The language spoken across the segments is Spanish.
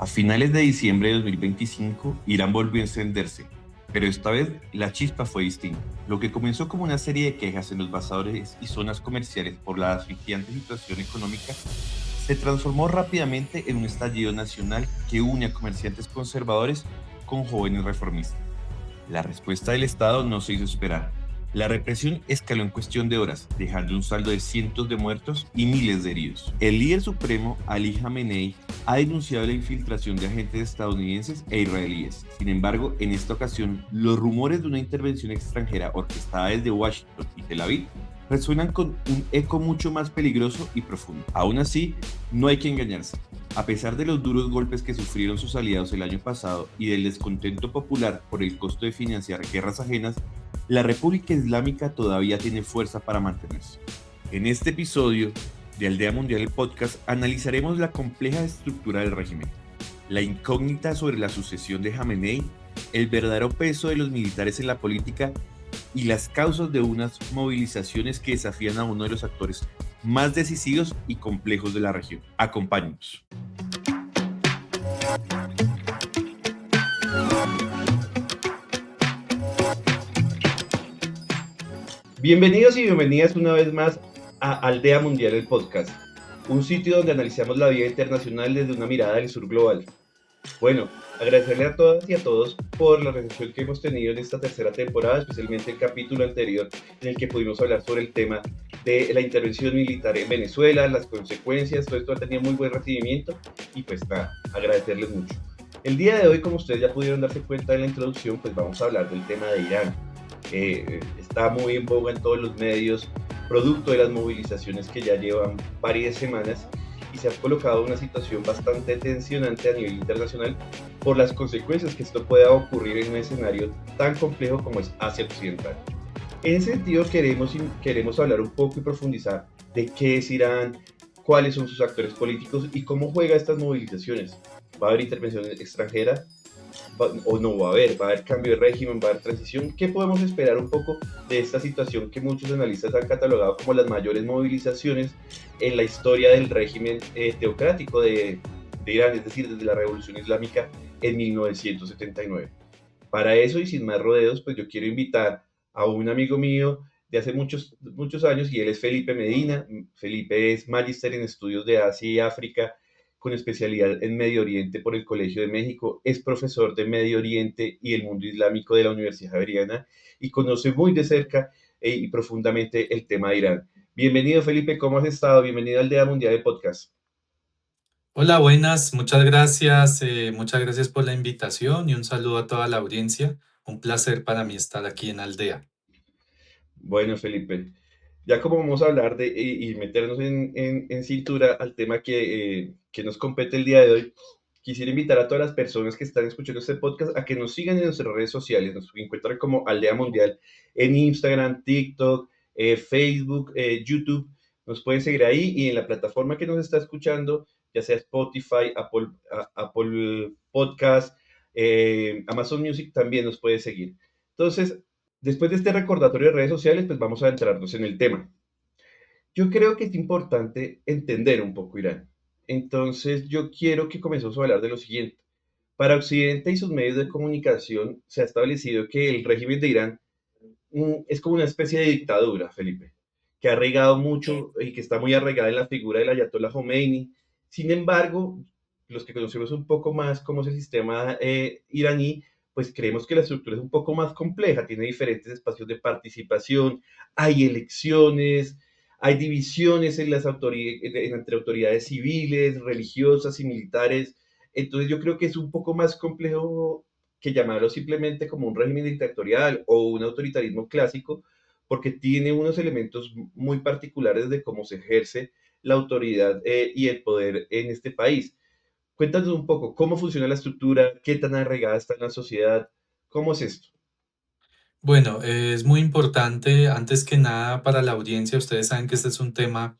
A finales de diciembre de 2025, Irán volvió a encenderse, pero esta vez la chispa fue distinta. Lo que comenzó como una serie de quejas en los bazares y zonas comerciales por la asfixiante situación económica se transformó rápidamente en un estallido nacional que une a comerciantes conservadores con jóvenes reformistas. La respuesta del Estado no se hizo esperar. La represión escaló en cuestión de horas, dejando un saldo de cientos de muertos y miles de heridos. El líder supremo, Ali Khamenei, ha denunciado la infiltración de agentes estadounidenses e israelíes. Sin embargo, en esta ocasión, los rumores de una intervención extranjera orquestada desde Washington y Tel Aviv resuenan con un eco mucho más peligroso y profundo. Aún así, no hay que engañarse. A pesar de los duros golpes que sufrieron sus aliados el año pasado y del descontento popular por el costo de financiar guerras ajenas, la República Islámica todavía tiene fuerza para mantenerse. En este episodio de Aldea Mundial el podcast analizaremos la compleja estructura del régimen, la incógnita sobre la sucesión de Khamenei, el verdadero peso de los militares en la política y las causas de unas movilizaciones que desafían a uno de los actores más decisivos y complejos de la región. Acompáñenos. Bienvenidos y bienvenidas una vez más a Aldea Mundial el podcast, un sitio donde analizamos la vida internacional desde una mirada del sur global. Bueno, agradecerle a todas y a todos por la recepción que hemos tenido en esta tercera temporada, especialmente el capítulo anterior en el que pudimos hablar sobre el tema de la intervención militar en Venezuela, las consecuencias. Todo esto ha tenido muy buen recibimiento y pues nada, agradecerles mucho. El día de hoy, como ustedes ya pudieron darse cuenta en la introducción, pues vamos a hablar del tema de Irán. Está muy en boga en todos los medios, producto de las movilizaciones que ya llevan varias semanas, y se ha colocado una situación bastante tensionante a nivel internacional por las consecuencias que esto pueda ocurrir en un escenario tan complejo como es Asia Occidental. En ese sentido queremos hablar un poco y profundizar de qué es Irán, cuáles son sus actores políticos y cómo juega estas movilizaciones. ¿Va a haber intervención extranjera? ¿O no va a haber cambio de régimen, va a haber transición? ¿Qué podemos esperar un poco de esta situación que muchos analistas han catalogado como las mayores movilizaciones en la historia del régimen teocrático de Irán, es decir, desde la Revolución Islámica en 1979? Para eso y sin más rodeos, pues yo quiero invitar a un amigo mío de hace muchos años, y él es Felipe Medina. Felipe es magíster en estudios de Asia y África con especialidad en Medio Oriente por el Colegio de México, es profesor de Medio Oriente y el mundo islámico de la Universidad Javeriana y conoce muy de cerca y profundamente el tema de Irán. Bienvenido, Felipe, ¿cómo has estado? Bienvenido al Día Mundial de Podcast. Hola, buenas, muchas gracias por la invitación y un saludo a toda la audiencia. Un placer para mí estar aquí en Aldea. Bueno, Felipe, ya como vamos a hablar y meternos en cintura al tema que nos compete el día de hoy, quisiera invitar a todas las personas que están escuchando este podcast a que nos sigan en nuestras redes sociales. Nos encuentran como Aldea Mundial en Instagram, TikTok, Facebook, YouTube. Nos pueden seguir ahí y en la plataforma que nos está escuchando, ya sea Spotify, Apple Podcast, Amazon Music, también nos puede seguir. Entonces, después de este recordatorio de redes sociales, pues vamos a adentrarnos en el tema. Yo creo que es importante entender un poco Irán. Entonces, yo quiero que comencemos a hablar de lo siguiente. Para Occidente y sus medios de comunicación se ha establecido que el régimen de Irán es como una especie de dictadura, Felipe, que ha arraigado mucho y que está muy arraigada en la figura del Ayatollah Khomeini. Sin embargo, los que conocemos un poco más cómo es el sistema iraní, pues creemos que la estructura es un poco más compleja, tiene diferentes espacios de participación, hay elecciones, hay divisiones en entre autoridades civiles, religiosas y militares. Entonces yo creo que es un poco más complejo que llamarlo simplemente como un régimen dictatorial o un autoritarismo clásico, porque tiene unos elementos muy particulares de cómo se ejerce la autoridad y el poder en este país. Cuéntanos un poco cómo funciona la estructura, qué tan arraigada está en la sociedad, cómo es esto. Bueno, es muy importante, antes que nada, para la audiencia. Ustedes saben que este es un tema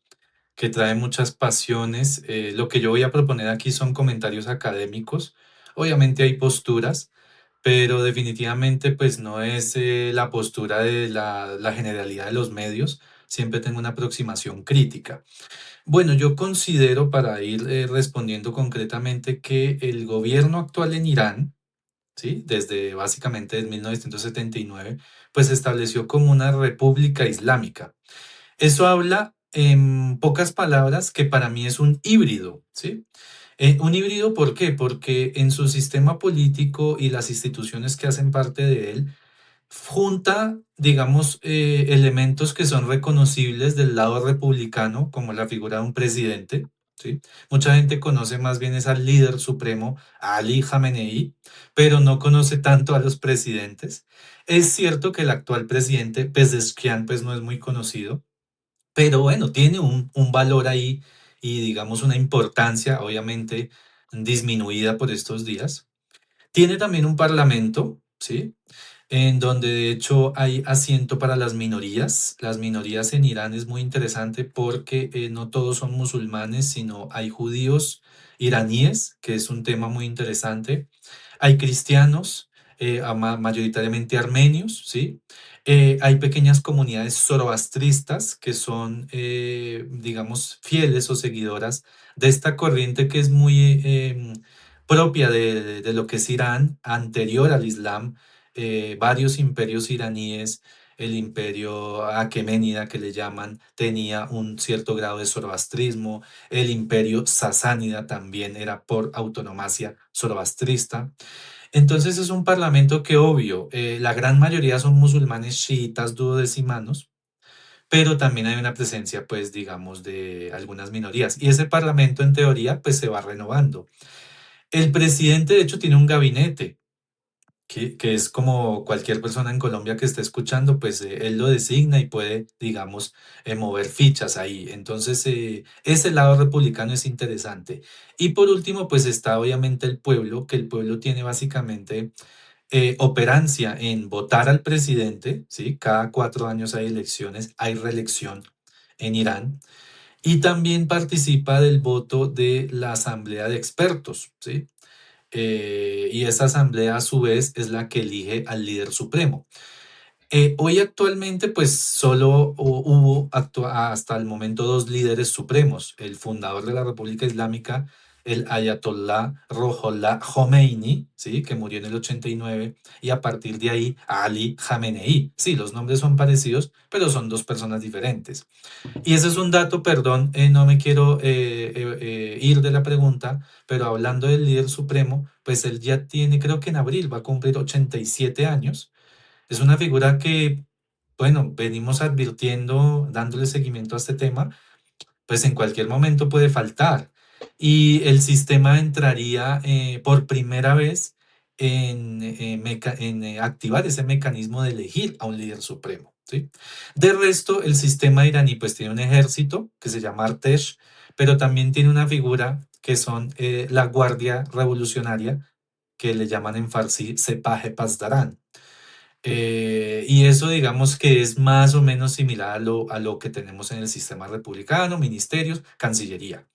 que trae muchas pasiones. Lo que yo voy a proponer aquí son comentarios académicos. Obviamente hay posturas, pero definitivamente pues no es la postura de la generalidad de los medios. siempre tengo una aproximación crítica. Bueno, yo considero, para ir respondiendo concretamente, que el gobierno actual en Irán, ¿sí? Desde básicamente desde 1979, pues estableció como una república islámica. Eso habla en pocas palabras que para mí es un híbrido, ¿sí? Un híbrido, ¿por qué? Porque en su sistema político y las instituciones que hacen parte de él, junta, digamos, elementos que son reconocibles del lado republicano, como la figura de un presidente, ¿sí? Mucha gente conoce más bien es al líder supremo, a Ali Khamenei, pero no conoce tanto a los presidentes. Es cierto que el actual presidente, Pezeshkian, pues no es muy conocido, pero bueno, tiene un valor ahí y digamos una importancia, obviamente disminuida por estos días. Tiene también un parlamento, ¿sí? En donde de hecho hay asiento para las minorías. Las minorías en Irán es muy interesante porque no todos son musulmanes, sino hay judíos iraníes, que es un tema muy interesante. Hay cristianos, mayoritariamente armenios, ¿sí? Hay pequeñas comunidades zoroastristas que son, digamos, fieles o seguidoras de esta corriente que es muy propia de lo que es Irán, anterior al Islam. Varios imperios iraníes, el imperio aqueménida que le llaman, tenía un cierto grado de zoroastrismo, el imperio sasánida también era por autonomacia zoroastrista. Entonces es un parlamento que obvio, la gran mayoría son musulmanes chiitas duodecimanos, pero también hay una presencia, pues digamos, de algunas minorías. Y ese parlamento en teoría, pues se va renovando. El presidente, de hecho, tiene un gabinete que es como cualquier persona en Colombia que esté escuchando, pues él lo designa y puede, digamos, mover fichas ahí. Entonces, ese lado republicano es interesante. Y por último, pues está obviamente el pueblo, que el pueblo tiene básicamente operancia en votar al presidente, ¿sí? Cada 4 años hay elecciones, hay reelección en Irán. Y también participa del voto de la asamblea de expertos, ¿sí? Y esa asamblea a su vez es la que elige al líder supremo. Hoy actualmente pues solo hubo hasta el momento dos líderes supremos, el fundador de la República Islámica, el Ayatollah Ruhollah Khomeini, ¿sí? Que murió en el 89, y a partir de ahí Ali Khamenei. Sí, los nombres son parecidos, pero son dos personas diferentes. Y ese es un dato, perdón, no me quiero ir de la pregunta, pero hablando del líder supremo, pues él ya tiene, creo que en abril va a cumplir 87 años. Es una figura que, bueno, venimos advirtiendo, dándole seguimiento a este tema, pues en cualquier momento puede faltar. Y el sistema entraría por primera vez en activar ese mecanismo de elegir a un líder supremo, ¿sí? De resto, el sistema iraní pues tiene un ejército que se llama Artesh, pero también tiene una figura que son la Guardia Revolucionaria, que le llaman en farsi Sepah Pasdaran. Y eso digamos que es más o menos similar a lo que tenemos en el sistema republicano, ministerios, cancillería.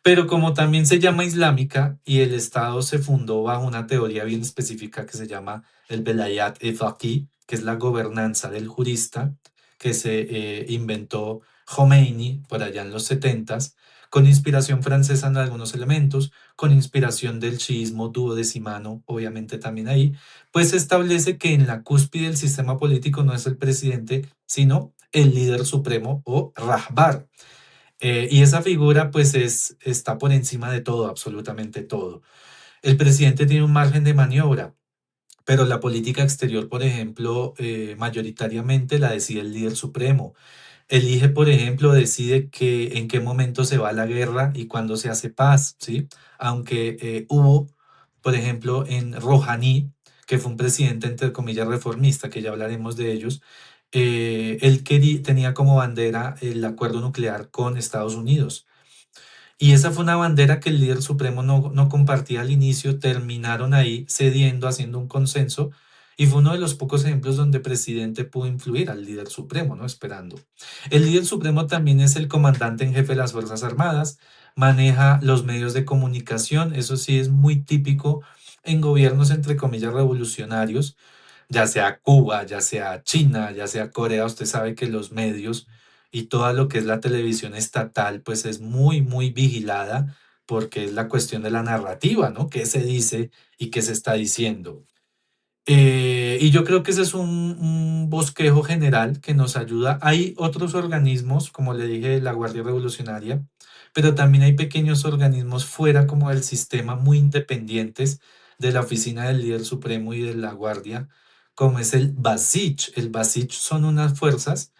Pero como también se llama islámica y el Estado se fundó bajo una teoría bien específica que se llama el Velayat e Faqih, que es la gobernanza del jurista, que se inventó Khomeini por allá en los 70s, con inspiración francesa en algunos elementos, con inspiración del chiismo duodecimano, obviamente también ahí, pues se establece que en la cúspide del sistema político no es el presidente, sino el líder supremo o Rahbar. Y esa figura pues está por encima de todo, absolutamente todo. El presidente tiene un margen de maniobra, pero la política exterior, por ejemplo, mayoritariamente la decide el líder supremo. Elige, por ejemplo, decide en qué momento se va a la guerra y cuándo se hace paz, ¿sí? Aunque hubo, por ejemplo, en Rouhani, que fue un presidente, entre comillas, reformista, que ya hablaremos de ellos, él tenía como bandera el acuerdo nuclear con Estados Unidos. Y esa fue una bandera que el líder supremo no compartía al inicio, terminaron ahí cediendo, haciendo un consenso, y fue uno de los pocos ejemplos donde el presidente pudo influir al líder supremo, ¿no? Esperando. El líder supremo también es el comandante en jefe de las Fuerzas Armadas, maneja los medios de comunicación, eso sí es muy típico en gobiernos, entre comillas, revolucionarios, ya sea Cuba, ya sea China, ya sea Corea. Usted sabe que los medios y todo lo que es la televisión estatal, pues es muy, muy vigilada porque es la cuestión de la narrativa, ¿no? ¿Qué se dice y qué se está diciendo? Y yo creo que ese es un bosquejo general que nos ayuda. Hay otros organismos, como le dije, la Guardia Revolucionaria, pero también hay pequeños organismos fuera como del sistema muy independientes de la oficina del líder supremo y de la Guardia, como es el Basich. El Basich son unas fuerzas,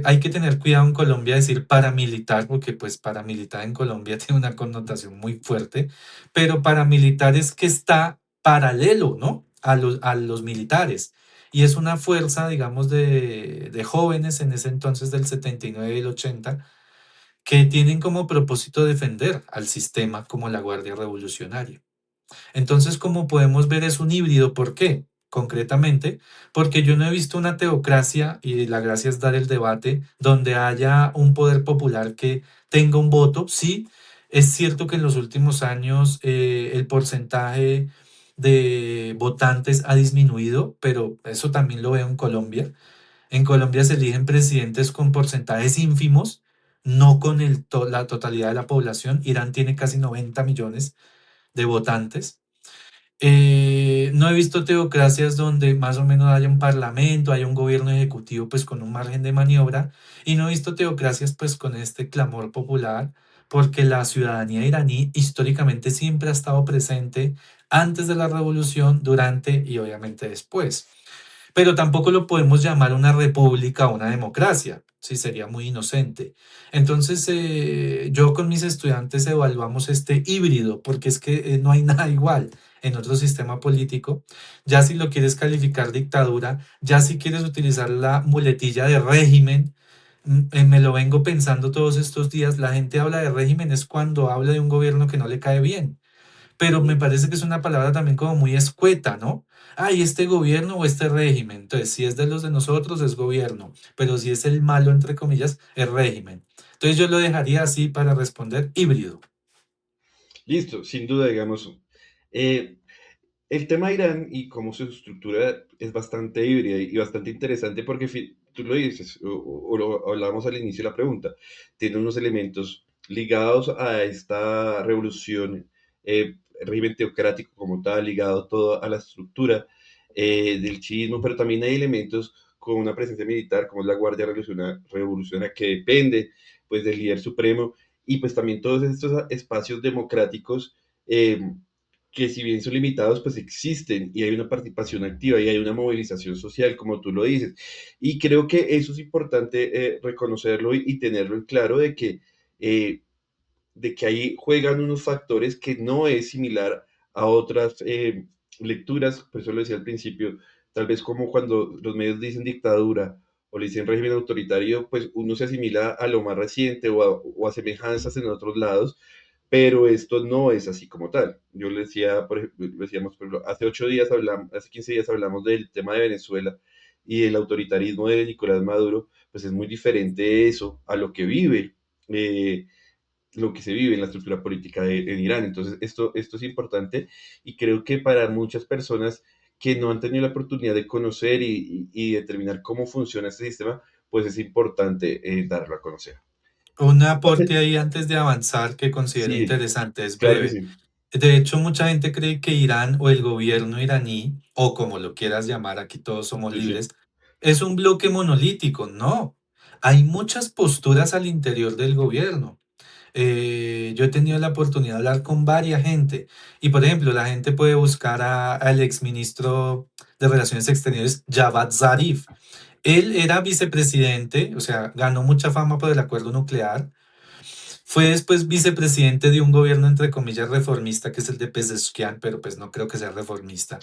hay que tener cuidado en Colombia decir paramilitar, porque pues paramilitar en Colombia tiene una connotación muy fuerte, pero paramilitar es que está paralelo, ¿no? A los militares. Y es una fuerza, digamos, de jóvenes en ese entonces del 79 y el 80, que tienen como propósito defender al sistema como la Guardia Revolucionaria. Entonces, como podemos ver, es un híbrido. ¿Por qué? Concretamente, porque yo no he visto una teocracia, y la gracia es dar el debate, donde haya un poder popular que tenga un voto. Sí, es cierto que en los últimos años el porcentaje de votantes ha disminuido, pero eso también lo veo en Colombia. En Colombia se eligen presidentes con porcentajes ínfimos, no con la totalidad de la población. Irán tiene casi 90 millones de votantes. No he visto teocracias donde más o menos haya un parlamento, haya un gobierno ejecutivo pues con un margen de maniobra, y no he visto teocracias pues con este clamor popular, porque la ciudadanía iraní históricamente siempre ha estado presente antes de la revolución, durante y obviamente después. Pero tampoco lo podemos llamar una república o una democracia, sí, sería muy inocente. Entonces, yo con mis estudiantes evaluamos este híbrido, porque es que no hay nada igual en otro sistema político. Ya si lo quieres calificar dictadura, ya si quieres utilizar la muletilla de régimen, me lo vengo pensando todos estos días. La gente habla de régimen es cuando habla de un gobierno que no le cae bien, pero me parece que es una palabra también como muy escueta, ¿no? Ay, este gobierno o este régimen. Entonces, si es de los de nosotros, es gobierno, pero si es el malo, entre comillas, es régimen. Entonces, yo lo dejaría así para responder híbrido. Listo, sin duda, digamos. eh, el tema de Irán y cómo se estructura es bastante híbrida y bastante interesante porque tú lo dices, o lo hablábamos al inicio de la pregunta, tiene unos elementos ligados a esta revolución, régimen teocrático como tal, ligado todo a la estructura del chiismo, pero también hay elementos con una presencia militar como es la Guardia Revolucionaria que depende pues del líder supremo y pues también todos estos espacios democráticos eh, que si bien son limitados, pues existen y hay una participación activa y hay una movilización social, como tú lo dices. Y creo que eso es importante reconocerlo y tenerlo en claro eh, de que ahí juegan unos factores que no es similar a otras lecturas, por eso lo decía al principio, tal vez como cuando los medios dicen dictadura o le dicen régimen autoritario, pues uno se asimila a lo más reciente o a semejanzas en otros lados, pero esto no es así como tal. Yo le decía, por ejemplo, decíamos, por ejemplo, hace 8 días hablamos, hace 15 días hablamos del tema de Venezuela y el autoritarismo de Nicolás Maduro, pues es muy diferente eso a eh, lo que se vive en la estructura política en Irán. Entonces, esto es importante y creo que para muchas personas que no han tenido la oportunidad de conocer y determinar cómo funciona este sistema, pues es importante darlo a conocer. Un aporte ahí antes de avanzar que considero Sí, interesante, es claro que breve. sí. De hecho, mucha gente cree que Irán o el gobierno iraní, o como lo quieras llamar, aquí todos somos Sí, sí. libres, es un bloque monolítico. No, hay muchas posturas al interior del gobierno. Yo he tenido la oportunidad de hablar con varias gente, y por ejemplo, la gente puede buscar al exministro de Relaciones Exteriores, Javad Zarif. Él era vicepresidente, o sea, ganó mucha fama por el acuerdo nuclear. Fue después vicepresidente de un gobierno, entre comillas, reformista, que es el de Pezeshkian, pero pues no creo que sea reformista.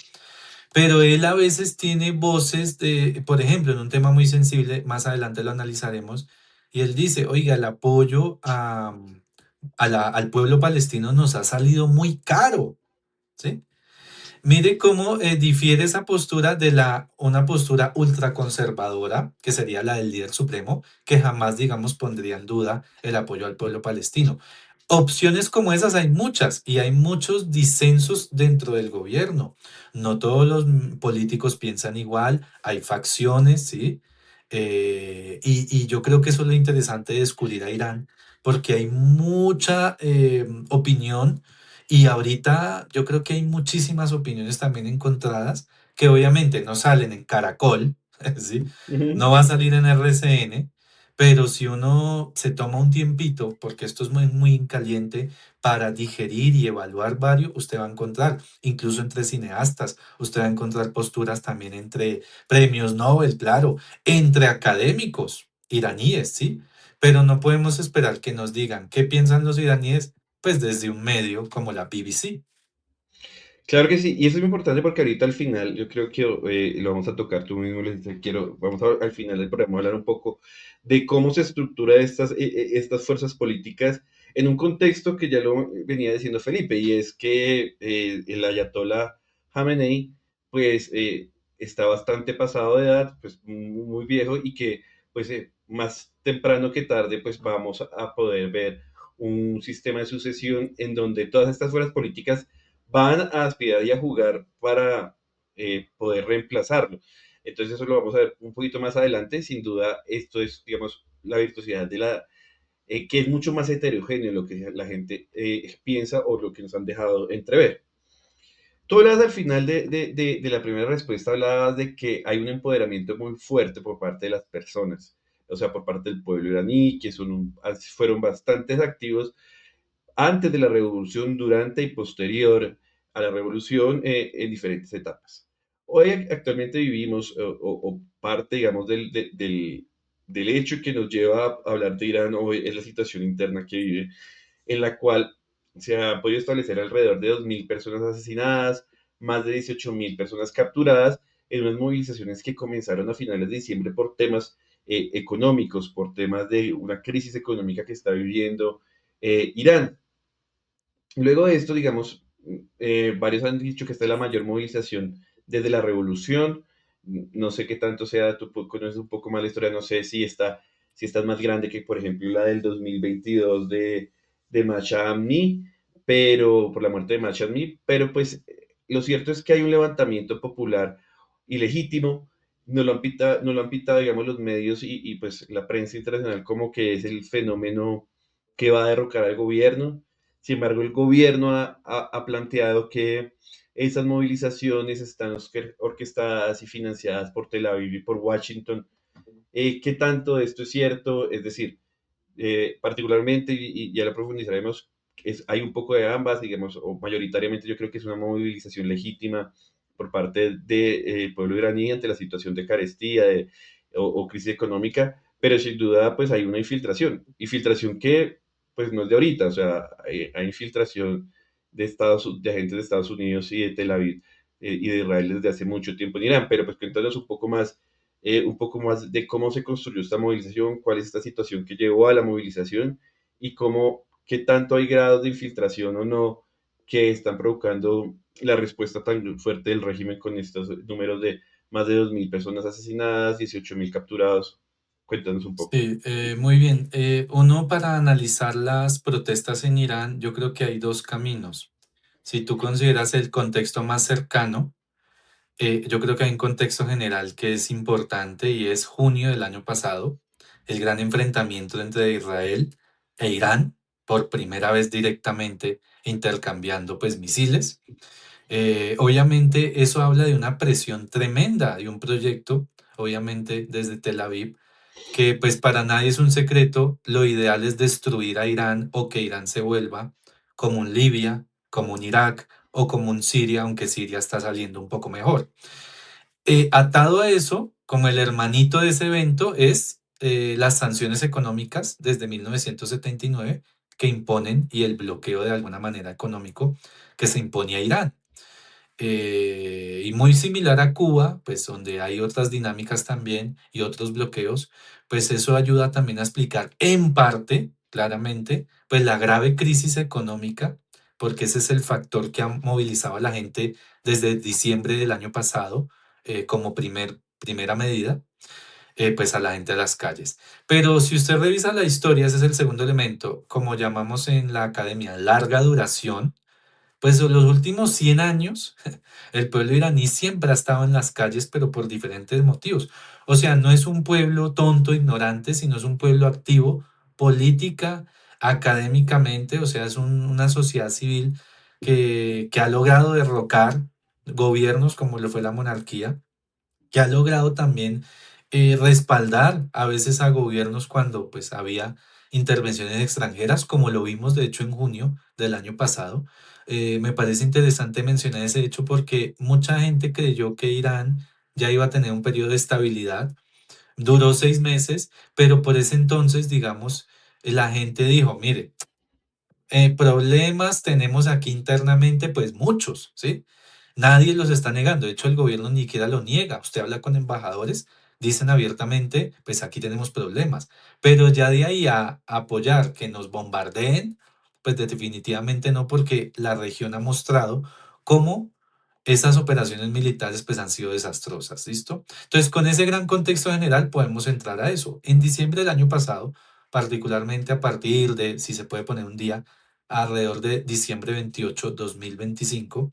Pero él a veces tiene voces de, por ejemplo, en un tema muy sensible, más adelante lo analizaremos, y él dice, oiga, el apoyo al pueblo palestino nos ha salido muy caro, ¿sí? Mire cómo difiere esa postura de una postura ultraconservadora, que sería la del líder supremo, que jamás, digamos, pondría en duda el apoyo al pueblo palestino. Opciones como esas hay muchas, y hay muchos disensos dentro del gobierno. No todos los políticos piensan igual, hay facciones, ¿sí? Y yo creo que eso es lo interesante de descubrir a Irán, porque hay mucha opinión y ahorita yo creo que hay muchísimas opiniones también encontradas que obviamente no salen en Caracol, ¿sí? No Ujú. va a salir en RCN, pero si uno se toma un tiempito, porque esto es muy, muy caliente, para digerir y evaluar varios, usted va a encontrar, incluso entre cineastas, usted va a encontrar posturas también entre premios Nobel, claro, entre académicos iraníes, ¿sí? Pero no podemos esperar que nos digan qué piensan los iraníes, pues desde un medio como la BBC. Claro que sí, y eso es muy importante porque ahorita al final, yo creo que lo vamos a tocar, tú mismo le dices, quiero, al final del programa hablar un poco de cómo se estructura estas fuerzas políticas en un contexto que ya lo venía diciendo Felipe, y es que el ayatollah Khamenei, pues está bastante pasado de edad, pues muy viejo, y que pues más temprano que tarde, pues vamos a poder ver un sistema de sucesión en donde todas estas fuerzas políticas van a aspirar y a jugar para poder reemplazarlo. Entonces eso lo vamos a ver un poquito más adelante. Sin duda, esto es, digamos, la virtuosidad de que es mucho más heterogéneo lo que la gente piensa o lo que nos han dejado entrever. Tú hablabas al final de la primera respuesta, hablabas de que hay un empoderamiento muy fuerte por parte de las personas, o sea, por parte del pueblo iraní, que fueron bastante activos antes de la revolución, durante y posterior a la revolución en diferentes etapas. Hoy actualmente vivimos, o parte, digamos, del hecho que nos lleva a hablar de Irán hoy es la situación interna que vive, en la cual se ha podido establecer alrededor de 2.000 personas asesinadas, más de 18.000 personas capturadas, en unas movilizaciones que comenzaron a finales de diciembre por temas económicos, por temas de una crisis económica que está viviendo Irán. Luego de esto, digamos, varios han dicho que esta es la mayor movilización desde la revolución. No sé qué tanto sea, tú conoces un poco más la historia, no sé si está más grande que, por ejemplo, la del 2022 de Masha Amni, pero por la muerte de Masha Amni, pero pues lo cierto es que hay un levantamiento popular ilegítimo, no lo han pitado, digamos, los medios y pues la prensa internacional como que es el fenómeno que va a derrocar al gobierno. Sin embargo, el gobierno ha planteado que esas movilizaciones están orquestadas y financiadas por Tel Aviv y por Washington. ¿Qué tanto de esto es cierto? Es decir, particularmente, y ya lo profundizaremos, hay un poco de ambas, digamos, o mayoritariamente yo creo que es una movilización legítima por parte del pueblo iraní ante la situación de carestía o crisis económica, pero sin duda pues hay una infiltración que pues no es de ahorita, o sea, hay infiltración de agentes de Estados Unidos y de Tel Aviv y de Israel desde hace mucho tiempo en Irán, pero pues cuéntanos un poco más de cómo se construyó esta movilización, cuál es esta situación que llevó a la movilización y qué tanto hay grados de infiltración o no que están provocando la respuesta tan fuerte del régimen con estos números de más de 2.000 personas asesinadas, 18.000 capturados. Cuéntanos un poco. Sí, muy bien. Uno para analizar las protestas en Irán, yo creo que hay dos caminos. Si tú consideras el contexto más cercano, yo creo que hay un contexto general que es importante y es junio del año pasado, el gran enfrentamiento entre Israel e Irán, por primera vez directamente intercambiando pues misiles. Obviamente eso habla de una presión tremenda de un proyecto, obviamente desde Tel Aviv, que pues para nadie es un secreto, lo ideal es destruir a Irán o que Irán se vuelva como un Libia, como un Irak o como un Siria, aunque Siria está saliendo un poco mejor. Atado a eso, como el hermanito de ese evento, es las sanciones económicas desde 1979 que imponen y el bloqueo de alguna manera económico que se impone a Irán. Y muy similar a Cuba, pues donde hay otras dinámicas también y otros bloqueos, pues eso ayuda también a explicar en parte, claramente, pues la grave crisis económica, porque ese es el factor que ha movilizado a la gente desde diciembre del año pasado como primera medida, pues a la gente a las calles. Pero si usted revisa la historia, ese es el segundo elemento, como llamamos en la academia, larga duración. Pues los últimos 100 años, el pueblo iraní siempre ha estado en las calles, pero por diferentes motivos. O sea, no es un pueblo tonto, ignorante, sino es un pueblo activo política, académicamente, o sea, es una sociedad civil que ha logrado derrocar gobiernos como lo fue la monarquía, que ha logrado también respaldar a veces a gobiernos cuando pues había intervenciones extranjeras, como lo vimos de hecho en junio del año pasado. Me parece interesante mencionar ese hecho porque mucha gente creyó que Irán ya iba a tener un periodo de estabilidad. Duró 6 meses, pero por ese entonces, digamos, la gente dijo, mire, problemas tenemos aquí internamente, pues muchos, ¿sí? Nadie los está negando, de hecho el gobierno ni siquiera lo niega. Usted habla con embajadores, dicen abiertamente, pues aquí tenemos problemas, pero ya de ahí a apoyar que nos bombardeen, pues definitivamente no, porque la región ha mostrado cómo esas operaciones militares pues han sido desastrosas, ¿listo? Entonces, con ese gran contexto general podemos entrar a eso. En diciembre del año pasado, particularmente a partir de, si se puede poner un día, alrededor de diciembre 28, 2025,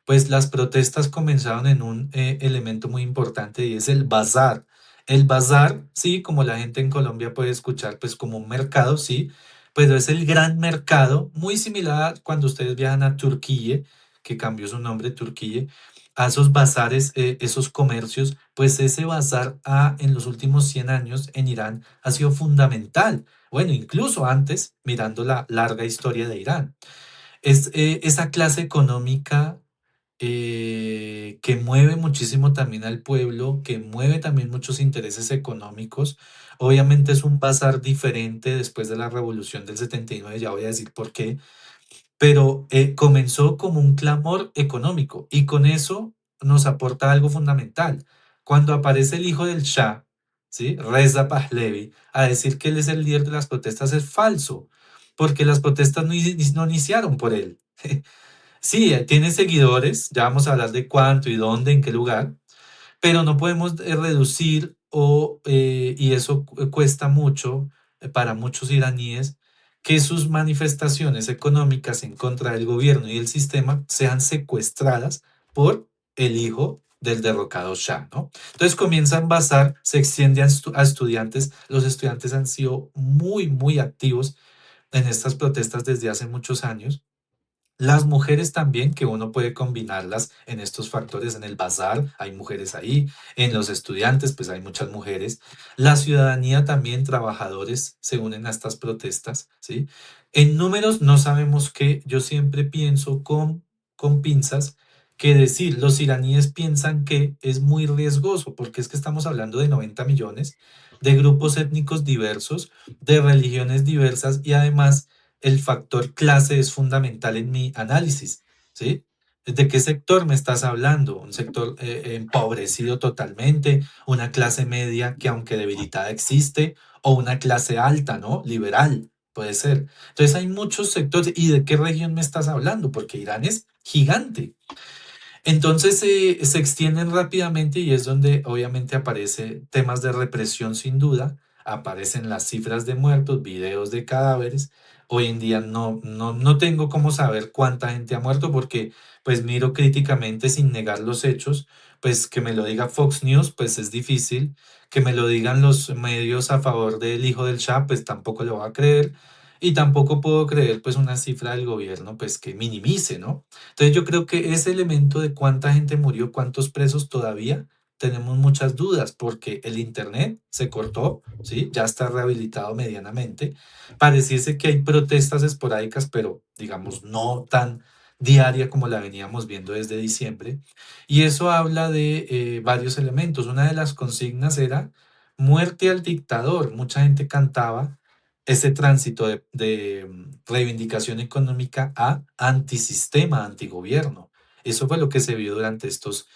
pues las protestas comenzaron en un elemento muy importante y es el bazar. El bazar, sí, como la gente en Colombia puede escuchar, pues como un mercado, sí, pero es el gran mercado, muy similar a cuando ustedes viajan a Turquía, que cambió su nombre, Turquía, a esos bazares, esos comercios, pues ese bazar en los últimos 100 años en Irán ha sido fundamental. Bueno, incluso antes, mirando la larga historia de Irán. Es esa clase económica que mueve muchísimo también al pueblo, que mueve también muchos intereses económicos. Obviamente es un pasar diferente después de la revolución del 79, ya voy a decir por qué, pero comenzó como un clamor económico y con eso nos aporta algo fundamental. Cuando aparece el hijo del Shah, ¿sí? Reza Pahlavi, a decir que él es el líder de las protestas es falso, porque las protestas no iniciaron por él. Sí, tiene seguidores, ya vamos a hablar de cuánto y dónde, en qué lugar, pero no podemos reducir y eso cuesta mucho para muchos iraníes, que sus manifestaciones económicas en contra del gobierno y el sistema sean secuestradas por el hijo del derrocado Shah, ¿no? Entonces comienzan a basar, se extiende a estudiantes, los estudiantes han sido muy, muy activos en estas protestas desde hace muchos años. Las mujeres también, que uno puede combinarlas en estos factores, en el bazar hay mujeres ahí, en los estudiantes pues hay muchas mujeres, la ciudadanía también, trabajadores se unen a estas protestas, ¿sí? En números no sabemos qué, yo siempre pienso con pinzas que decir, los iraníes piensan que es muy riesgoso, porque es que estamos hablando de 90 millones, de grupos étnicos diversos, de religiones diversas y además el factor clase es fundamental en mi análisis, ¿sí? ¿De qué sector me estás hablando? ¿Un sector empobrecido totalmente? ¿Una clase media que aunque debilitada existe? ¿O una clase alta, ¿no? Liberal, puede ser. Entonces hay muchos sectores. ¿Y de qué región me estás hablando? Porque Irán es gigante. Entonces se extienden rápidamente y es donde obviamente aparece temas de represión sin duda, aparecen las cifras de muertos, videos de cadáveres. Hoy en día no tengo cómo saber cuánta gente ha muerto porque pues miro críticamente sin negar los hechos, pues que me lo diga Fox News pues es difícil, que me lo digan los medios a favor del hijo del Shah pues tampoco lo voy a creer y tampoco puedo creer pues una cifra del gobierno pues que minimice, ¿no? Entonces yo creo que ese elemento de cuánta gente murió, cuántos presos todavía, tenemos muchas dudas porque el Internet se cortó, ¿sí? Ya está rehabilitado medianamente. Pareciese que hay protestas esporádicas, pero digamos no tan diaria como la veníamos viendo desde diciembre. Y eso habla de varios elementos. Una de las consignas era muerte al dictador. Mucha gente cantaba ese tránsito de reivindicación económica a antisistema, antigobierno. Eso fue lo que se vio durante estos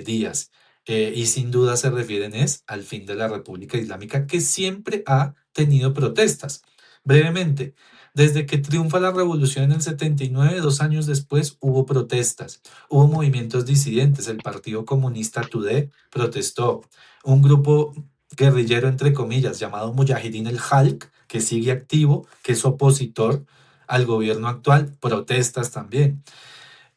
días. Y sin duda se refieren es al fin de la República Islámica, que siempre ha tenido protestas. Brevemente, desde que triunfa la revolución en el 79, 2 años después, hubo protestas, hubo movimientos disidentes. El Partido Comunista Tudeh protestó, un grupo guerrillero, entre comillas, llamado Mujahidin el Halq, que sigue activo, que es opositor al gobierno actual, protestas también.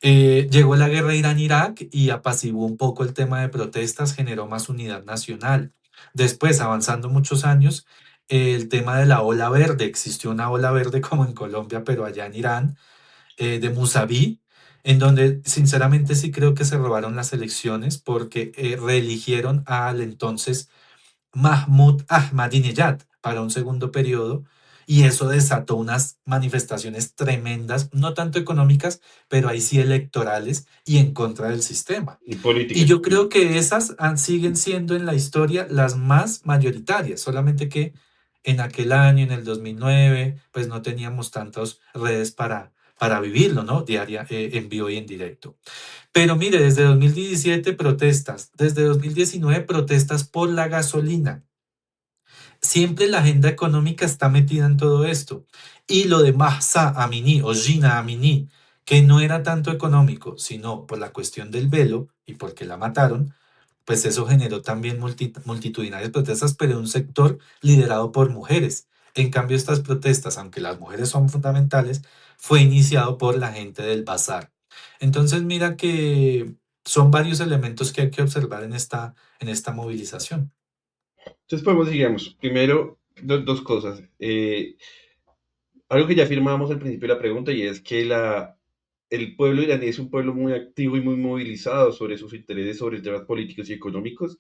Llegó la guerra Irán-Irak y apaciguó un poco el tema de protestas, generó más unidad nacional. Después, avanzando muchos años, el tema de la ola verde, existió una ola verde como en Colombia, pero allá en Irán, de Musaví, en donde sinceramente sí creo que se robaron las elecciones porque reeligieron al entonces Mahmoud Ahmadinejad para un segundo periodo y eso desató unas manifestaciones tremendas, no tanto económicas, pero ahí sí electorales y en contra del sistema. Y Y políticas. yo creo que esas siguen siendo en la historia las más mayoritarias, solamente que en aquel año, en el 2009, pues no teníamos tantas redes para vivirlo, ¿no? Diaria, en vivo y en directo. Pero mire, desde 2017 protestas, desde 2019 protestas por la gasolina. Siempre la agenda económica está metida en todo esto. Y lo de Mahsa Amini o Gina Amini, que no era tanto económico, sino por la cuestión del velo y porque la mataron, pues eso generó también multitudinarias protestas, pero en un sector liderado por mujeres. En cambio, estas protestas, aunque las mujeres son fundamentales, fue iniciado por la gente del bazar. Entonces, mira que son varios elementos que hay que observar en esta movilización. Entonces podemos, digamos, primero, dos cosas. Algo que ya afirmábamos al principio de la pregunta y es que el pueblo iraní es un pueblo muy activo y muy movilizado sobre sus intereses, sobre temas políticos y económicos.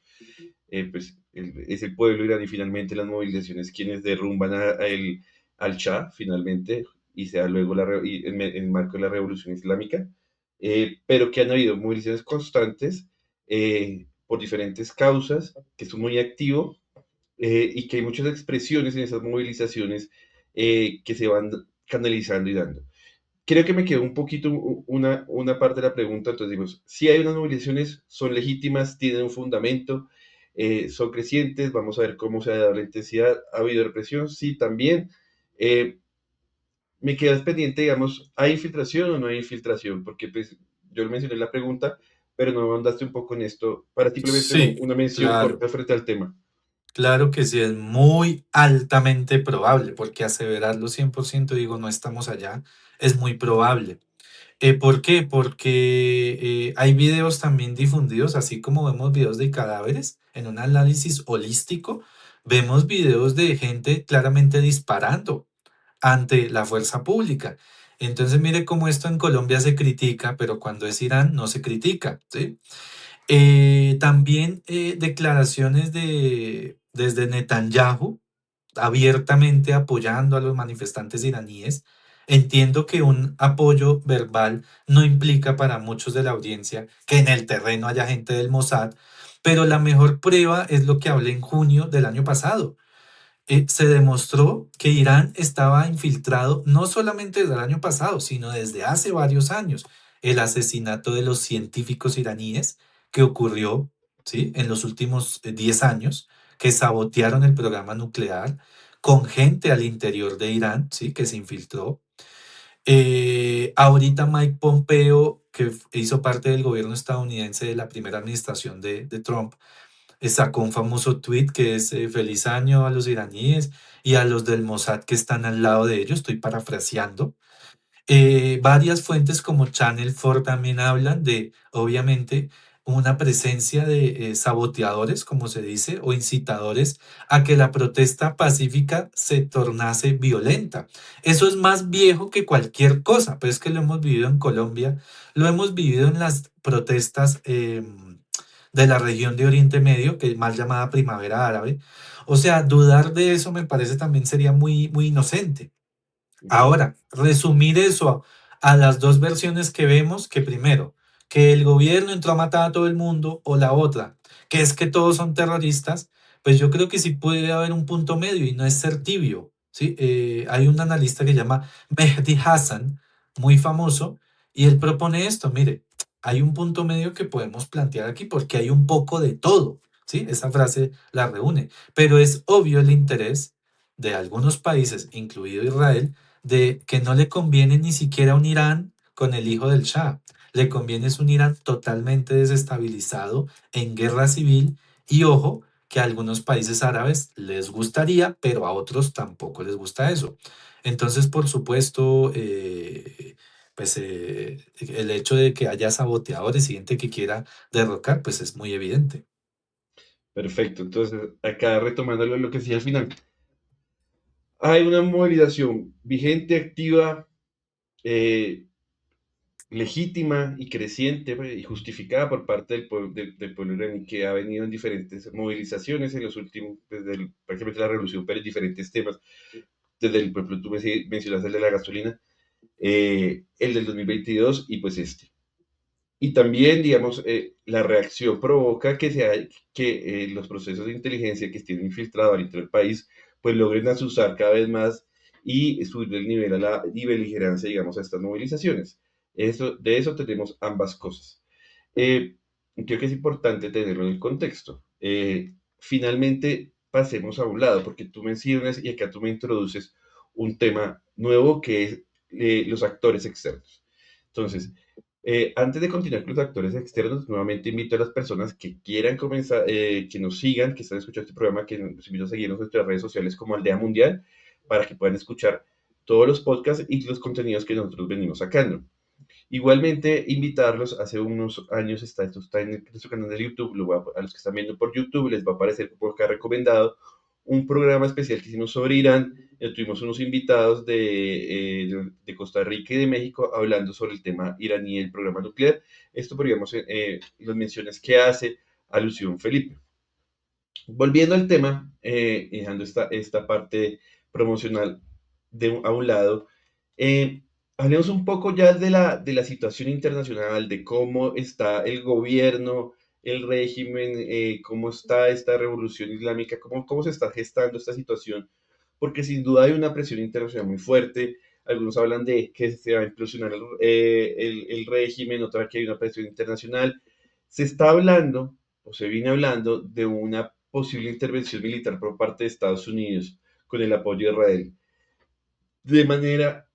Es el pueblo iraní finalmente las movilizaciones quienes derrumban al Shah finalmente y sea luego en el marco de la revolución islámica, pero que han habido movilizaciones constantes por diferentes causas, que son muy activos y que hay muchas expresiones en esas movilizaciones que se van canalizando y dando. Creo que me quedó un poquito una parte de la pregunta, entonces digo, si hay unas movilizaciones, son legítimas, tienen un fundamento, son crecientes, vamos a ver cómo se ha dado la intensidad, ha habido represión, sí, también. Eh, Me quedas pendiente, digamos, ¿hay infiltración o no hay infiltración? Porque pues yo lo mencioné en la pregunta, pero no me mandaste un poco en esto, para simplemente Sí, una mención claro. corta frente al tema. Claro que sí, es muy altamente probable, porque aseverarlo 100% digo, no estamos allá, es muy probable. ¿Por qué? Porque hay videos también difundidos, así como vemos videos de cadáveres en un análisis holístico, vemos videos de gente claramente disparando ante la fuerza pública. Entonces mire cómo esto en Colombia se critica, pero cuando es Irán no se critica, ¿sí? También declaraciones desde Netanyahu, abiertamente apoyando a los manifestantes iraníes. Entiendo que un apoyo verbal no implica para muchos de la audiencia que en el terreno haya gente del Mossad, pero la mejor prueba es lo que hablé en junio del año pasado. Se demostró que Irán estaba infiltrado no solamente desde el año pasado, sino desde hace varios años. El asesinato de los científicos iraníes que ocurrió, ¿sí?, en los últimos 10 años, que sabotearon el programa nuclear con gente al interior de Irán, ¿sí?, que se infiltró. Ahorita Mike Pompeo, que hizo parte del gobierno estadounidense de la primera administración de Trump, sacó un famoso tweet que es feliz año a los iraníes y a los del Mossad que están al lado de ellos, estoy parafraseando. Varias fuentes como Channel 4 también hablan de, obviamente, una presencia de saboteadores, como se dice, o incitadores a que la protesta pacífica se tornase violenta. Eso es más viejo que cualquier cosa, pero es que lo hemos vivido en Colombia, lo hemos vivido en las protestas de la región de Oriente Medio, que es mal llamada Primavera Árabe. O sea, dudar de eso me parece también sería muy, muy inocente. Ok. Ahora, resumir eso a las dos versiones que vemos, que primero, que el gobierno entró a matar a todo el mundo, o la otra, que es que todos son terroristas, pues yo creo que sí puede haber un punto medio y no es ser tibio, ¿sí? Hay un analista que se llama Mehdi Hassan, muy famoso, y él propone esto, mire, hay un punto medio que podemos plantear aquí porque hay un poco de todo, ¿sí? Esa frase la reúne, pero es obvio el interés de algunos países, incluido Israel, de que no le conviene ni siquiera un Irán con el hijo del Shah. Le conviene es un Irán totalmente desestabilizado, en guerra civil, y ojo, que a algunos países árabes les gustaría, pero a otros tampoco les gusta eso. Entonces, por supuesto, el hecho de que haya saboteadores y gente que quiera derrocar, pues es muy evidente. Perfecto. Entonces, acá retomando lo que decía al final, hay una movilización vigente, activa, eh, legítima y creciente y justificada por parte del pueblo iraní, que ha venido en diferentes movilizaciones en los últimos, prácticamente la revolución, pero en diferentes temas, desde el, por ejemplo, tú mencionaste el de la gasolina, el del 2022 y pues este. Y también, digamos, la reacción provoca que los procesos de inteligencia que estén infiltrados al interior del país, pues logren asusar cada vez más y subir el nivel a la y beligerancia, digamos, a estas movilizaciones. De eso tenemos ambas cosas. Eh, Creo que es importante tenerlo en el contexto. Finalmente, pasemos a un lado, porque tú mencionas y acá tú me introduces un tema nuevo que es los actores externos. Entonces, antes de continuar con los actores externos, nuevamente invito a las personas que quieran comenzar, que nos sigan, que están escuchando este programa, que nos invito a seguirnos en nuestras redes sociales como Aldea Mundial, para que puedan escuchar todos los podcasts y los contenidos que nosotros venimos sacando. Igualmente, invitarlos, hace unos años esto está en nuestro canal de YouTube, a los que están viendo por YouTube les va a aparecer por acá recomendado un programa especial que hicimos sobre Irán. Tuvimos unos invitados de Costa Rica y de México hablando sobre el tema iraní y el programa nuclear. Esto, por digamos, las menciones que hace alusión Felipe. Volviendo al tema, dejando esta parte promocional a un lado, eh, hablemos un poco ya de la situación internacional, de cómo está el gobierno, el régimen, cómo está esta revolución islámica, cómo se está gestando esta situación, porque sin duda hay una presión internacional muy fuerte. Algunos hablan de que se va a implosionar el régimen, otra que hay una presión internacional. Se está hablando, o se viene hablando, de una posible intervención militar por parte de Estados Unidos con el apoyo de Israel. De manera,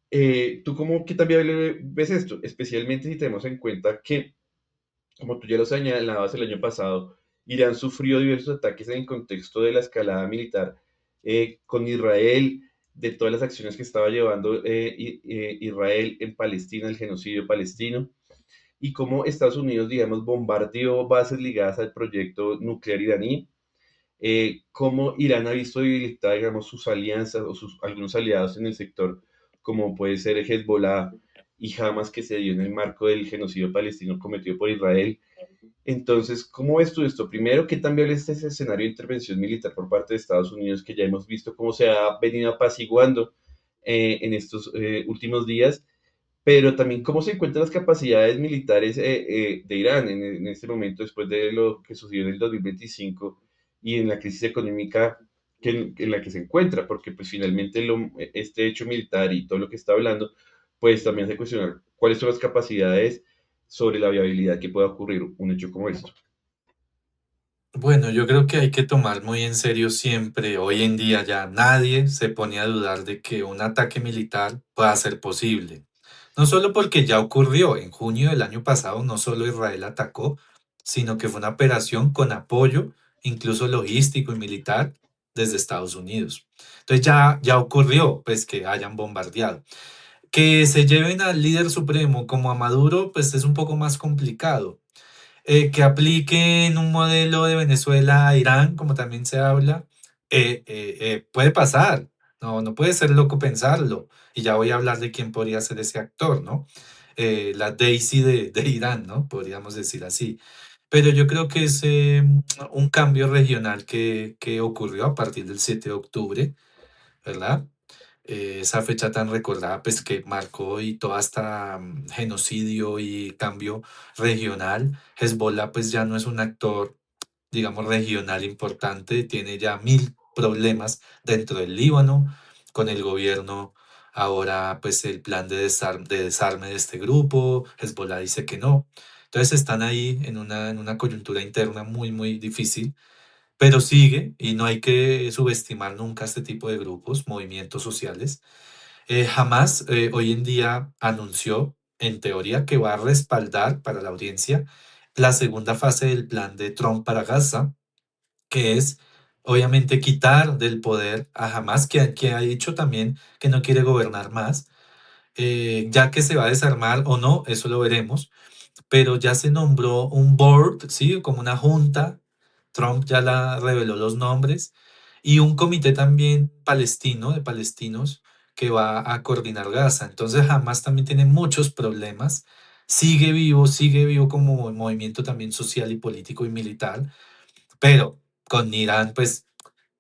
¿tú cómo que también ves esto? Especialmente si tenemos en cuenta que, como tú ya lo señalabas el año pasado, Irán sufrió diversos ataques en el contexto de la escalada militar con Israel, de todas las acciones que estaba llevando Israel en Palestina, el genocidio palestino, y cómo Estados Unidos, digamos, bombardeó bases ligadas al proyecto nuclear iraní, cómo Irán ha visto debilitar, digamos, sus alianzas o algunos aliados en el sector, como puede ser Hezbollah y Hamas, que se dio en el marco del genocidio palestino cometido por Israel. Entonces, ¿cómo ves tú esto? Primero, ¿qué tan viable es ese escenario de intervención militar por parte de Estados Unidos, que ya hemos visto cómo se ha venido apaciguando en estos últimos días? Pero también cómo se encuentran las capacidades militares de Irán en este momento, después de lo que sucedió en el 2025 y en la crisis económica en la que se encuentra, porque pues finalmente este hecho militar y todo lo que está hablando, pues también hace cuestionar cuáles son las capacidades sobre la viabilidad que pueda ocurrir un hecho como esto. Bueno, yo creo que hay que tomar muy en serio siempre, hoy en día ya nadie se pone a dudar de que un ataque militar pueda ser posible. No solo porque ya ocurrió, en junio del año pasado no solo Israel atacó, sino que fue una operación con apoyo, incluso logístico y militar, desde Estados Unidos. Entonces ya ocurrió, pues que hayan bombardeado. Que se lleven al líder supremo como a Maduro, pues es un poco más complicado. Que apliquen un modelo de Venezuela a Irán, como también se habla, puede pasar. No puede ser loco pensarlo. Y ya voy a hablar de quién podría ser ese actor, ¿no? La Daisy de Irán, ¿no? Podríamos decir así. Pero yo creo que es un cambio regional que ocurrió a partir del 7 de octubre, ¿verdad? Esa fecha tan recordada, pues que marcó y todo hasta genocidio y cambio regional. Hezbollah pues ya no es un actor, digamos, regional importante, tiene ya mil problemas dentro del Líbano, con el gobierno. Ahora, pues el plan de desarme de este grupo, Hezbollah dice que no. Entonces están ahí en una coyuntura interna muy, muy difícil, pero sigue y no hay que subestimar nunca este tipo de grupos, movimientos sociales. Hamas hoy en día anunció, en teoría, que va a respaldar para la audiencia la segunda fase del plan de Trump para Gaza, que es obviamente quitar del poder a Hamas, que ha dicho también que no quiere gobernar más, ya que se va a desarmar o no, eso lo veremos, pero ya se nombró un board, ¿sí? Como una junta. Trump ya la reveló los nombres y un comité también palestino, de palestinos, que va a coordinar Gaza. Entonces Hamas también tiene muchos problemas. Sigue vivo como movimiento también social y político y militar, pero con Irán, pues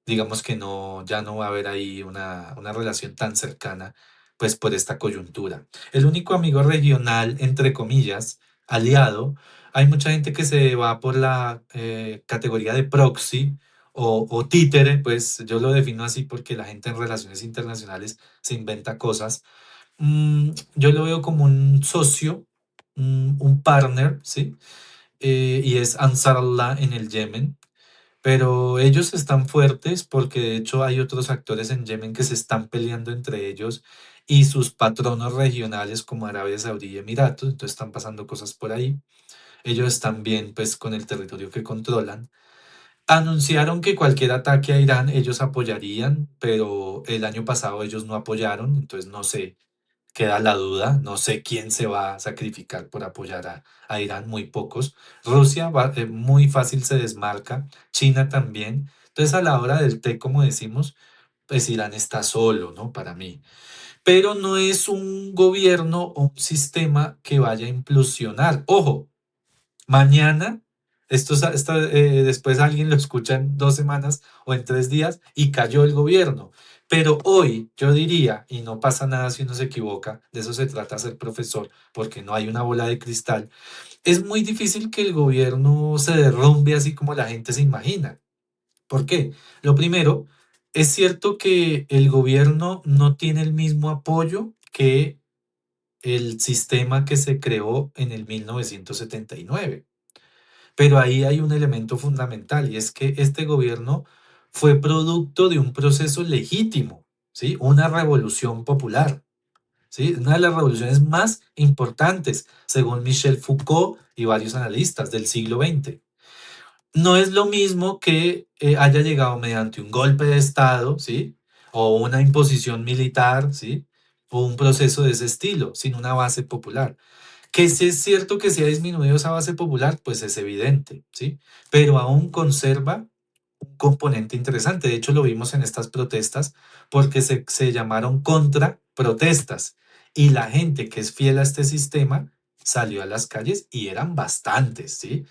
digamos que no, ya no va a haber ahí una relación tan cercana, pues por esta coyuntura. El único amigo regional, entre comillas, aliado, hay mucha gente que se va por la categoría de proxy o títere, pues yo lo defino así porque la gente en relaciones internacionales se inventa cosas. Yo lo veo como un socio, un partner, ¿sí? Y es Ansar Allah en el Yemen, pero ellos están fuertes porque de hecho hay otros actores en Yemen que se están peleando entre ellos y sus patronos regionales como Arabia Saudí y Emiratos, entonces están pasando cosas por ahí. Ellos están bien pues con el territorio que controlan. Anunciaron que cualquier ataque a Irán ellos apoyarían, pero el año pasado ellos no apoyaron, entonces no sé, queda la duda, no sé quién se va a sacrificar por apoyar a Irán, muy pocos. Rusia muy fácil se desmarca, China también. Entonces a la hora del té, como decimos, pues Irán está solo, ¿no? Para mí. Pero no es un gobierno o un sistema que vaya a implosionar. Ojo, mañana, después alguien lo escucha en 2 semanas o en 3 días y cayó el gobierno. Pero hoy yo diría, y no pasa nada si uno se equivoca, de eso se trata ser profesor, porque no hay una bola de cristal, es muy difícil que el gobierno se derrumbe así como la gente se imagina. ¿Por qué? Lo primero, es cierto que el gobierno no tiene el mismo apoyo que el sistema que se creó en el 1979. Pero ahí hay un elemento fundamental y es que este gobierno fue producto de un proceso legítimo, ¿sí? Una revolución popular, ¿sí? Una de las revoluciones más importantes, según Michel Foucault y varios analistas del siglo XX. No es lo mismo que haya llegado mediante un golpe de Estado, ¿sí? O una imposición militar, ¿sí? O un proceso de ese estilo, sin una base popular. Que si es cierto que se ha disminuido esa base popular, pues es evidente, ¿sí? Pero aún conserva un componente interesante. De hecho, lo vimos en estas protestas porque se llamaron contraprotestas y la gente que es fiel a este sistema salió a las calles y eran bastantes, ¿sí?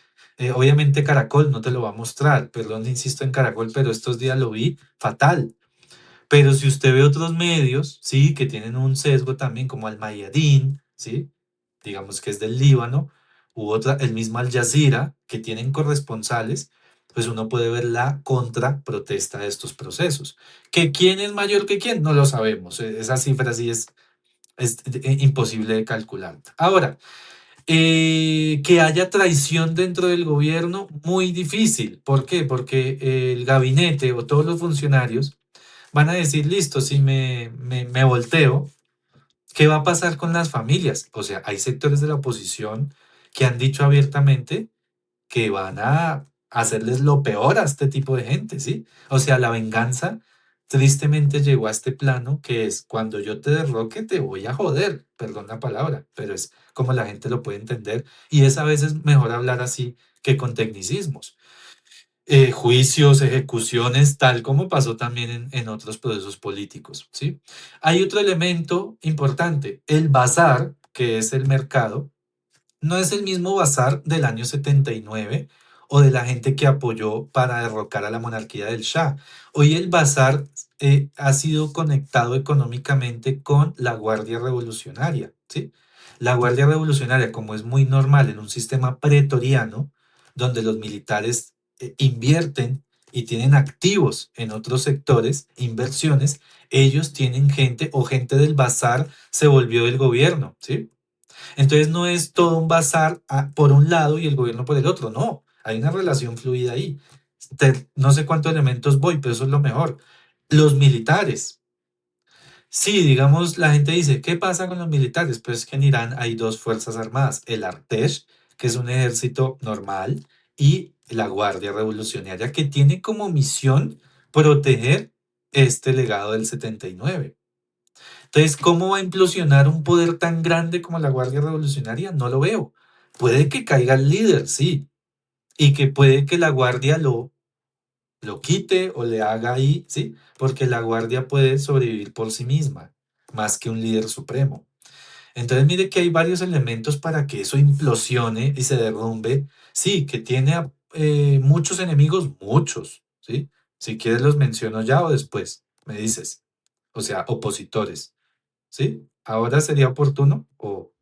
Obviamente Caracol no te lo va a mostrar, perdón, insisto en Caracol, pero estos días lo vi fatal. Pero si usted ve otros medios, sí, que tienen un sesgo también, como Al Mayadin, sí, digamos que es del Líbano, u otra, el mismo Al Jazeera, que tienen corresponsales, pues uno puede ver la contraprotesta de estos procesos. ¿Que quién es mayor que quién? No lo sabemos. Esa cifra sí es imposible de calcular. Ahora, que haya traición dentro del gobierno, muy difícil. ¿Por qué? Porque el gabinete o todos los funcionarios van a decir, listo, si me volteo, ¿qué va a pasar con las familias? O sea, hay sectores de la oposición que han dicho abiertamente que van a hacerles lo peor a este tipo de gente, ¿sí? O sea, la venganza tristemente llegó a este plano que es cuando yo te derroque te voy a joder, perdón la palabra, pero es como la gente lo puede entender y es a veces mejor hablar así que con tecnicismos. Juicios, ejecuciones, tal como pasó también en otros procesos políticos, ¿sí? Hay otro elemento importante, el bazar, que es el mercado, no es el mismo bazar del año 79 o de la gente que apoyó para derrocar a la monarquía del Shah. Hoy el bazar ha sido conectado económicamente con la Guardia Revolucionaria, ¿sí? La Guardia Revolucionaria, como es muy normal en un sistema pretoriano, donde los militares invierten y tienen activos en otros sectores, inversiones, ellos tienen gente o gente del bazar se volvió del gobierno, ¿sí? Entonces no es todo un bazar por un lado y el gobierno por el otro, no, hay una relación fluida ahí. No sé cuántos elementos voy, pero eso es lo mejor. Los militares. Sí, digamos, la gente dice, ¿qué pasa con los militares? Pues que en Irán hay dos fuerzas armadas, el Artesh, que es un ejército normal, y la Guardia Revolucionaria, que tiene como misión proteger este legado del 79. Entonces, ¿cómo va a implosionar un poder tan grande como la Guardia Revolucionaria? No lo veo. Puede que caiga el líder, sí, y que puede que la Guardia lo quite o le haga ahí, ¿sí? Porque la Guardia puede sobrevivir por sí misma, más que un líder supremo. Entonces, mire que hay varios elementos para que eso implosione y se derrumbe. Sí, que tiene muchos enemigos, muchos, ¿sí? Si quieres los menciono ya o después, me dices. O sea, opositores, ¿sí? ¿Ahora sería oportuno? O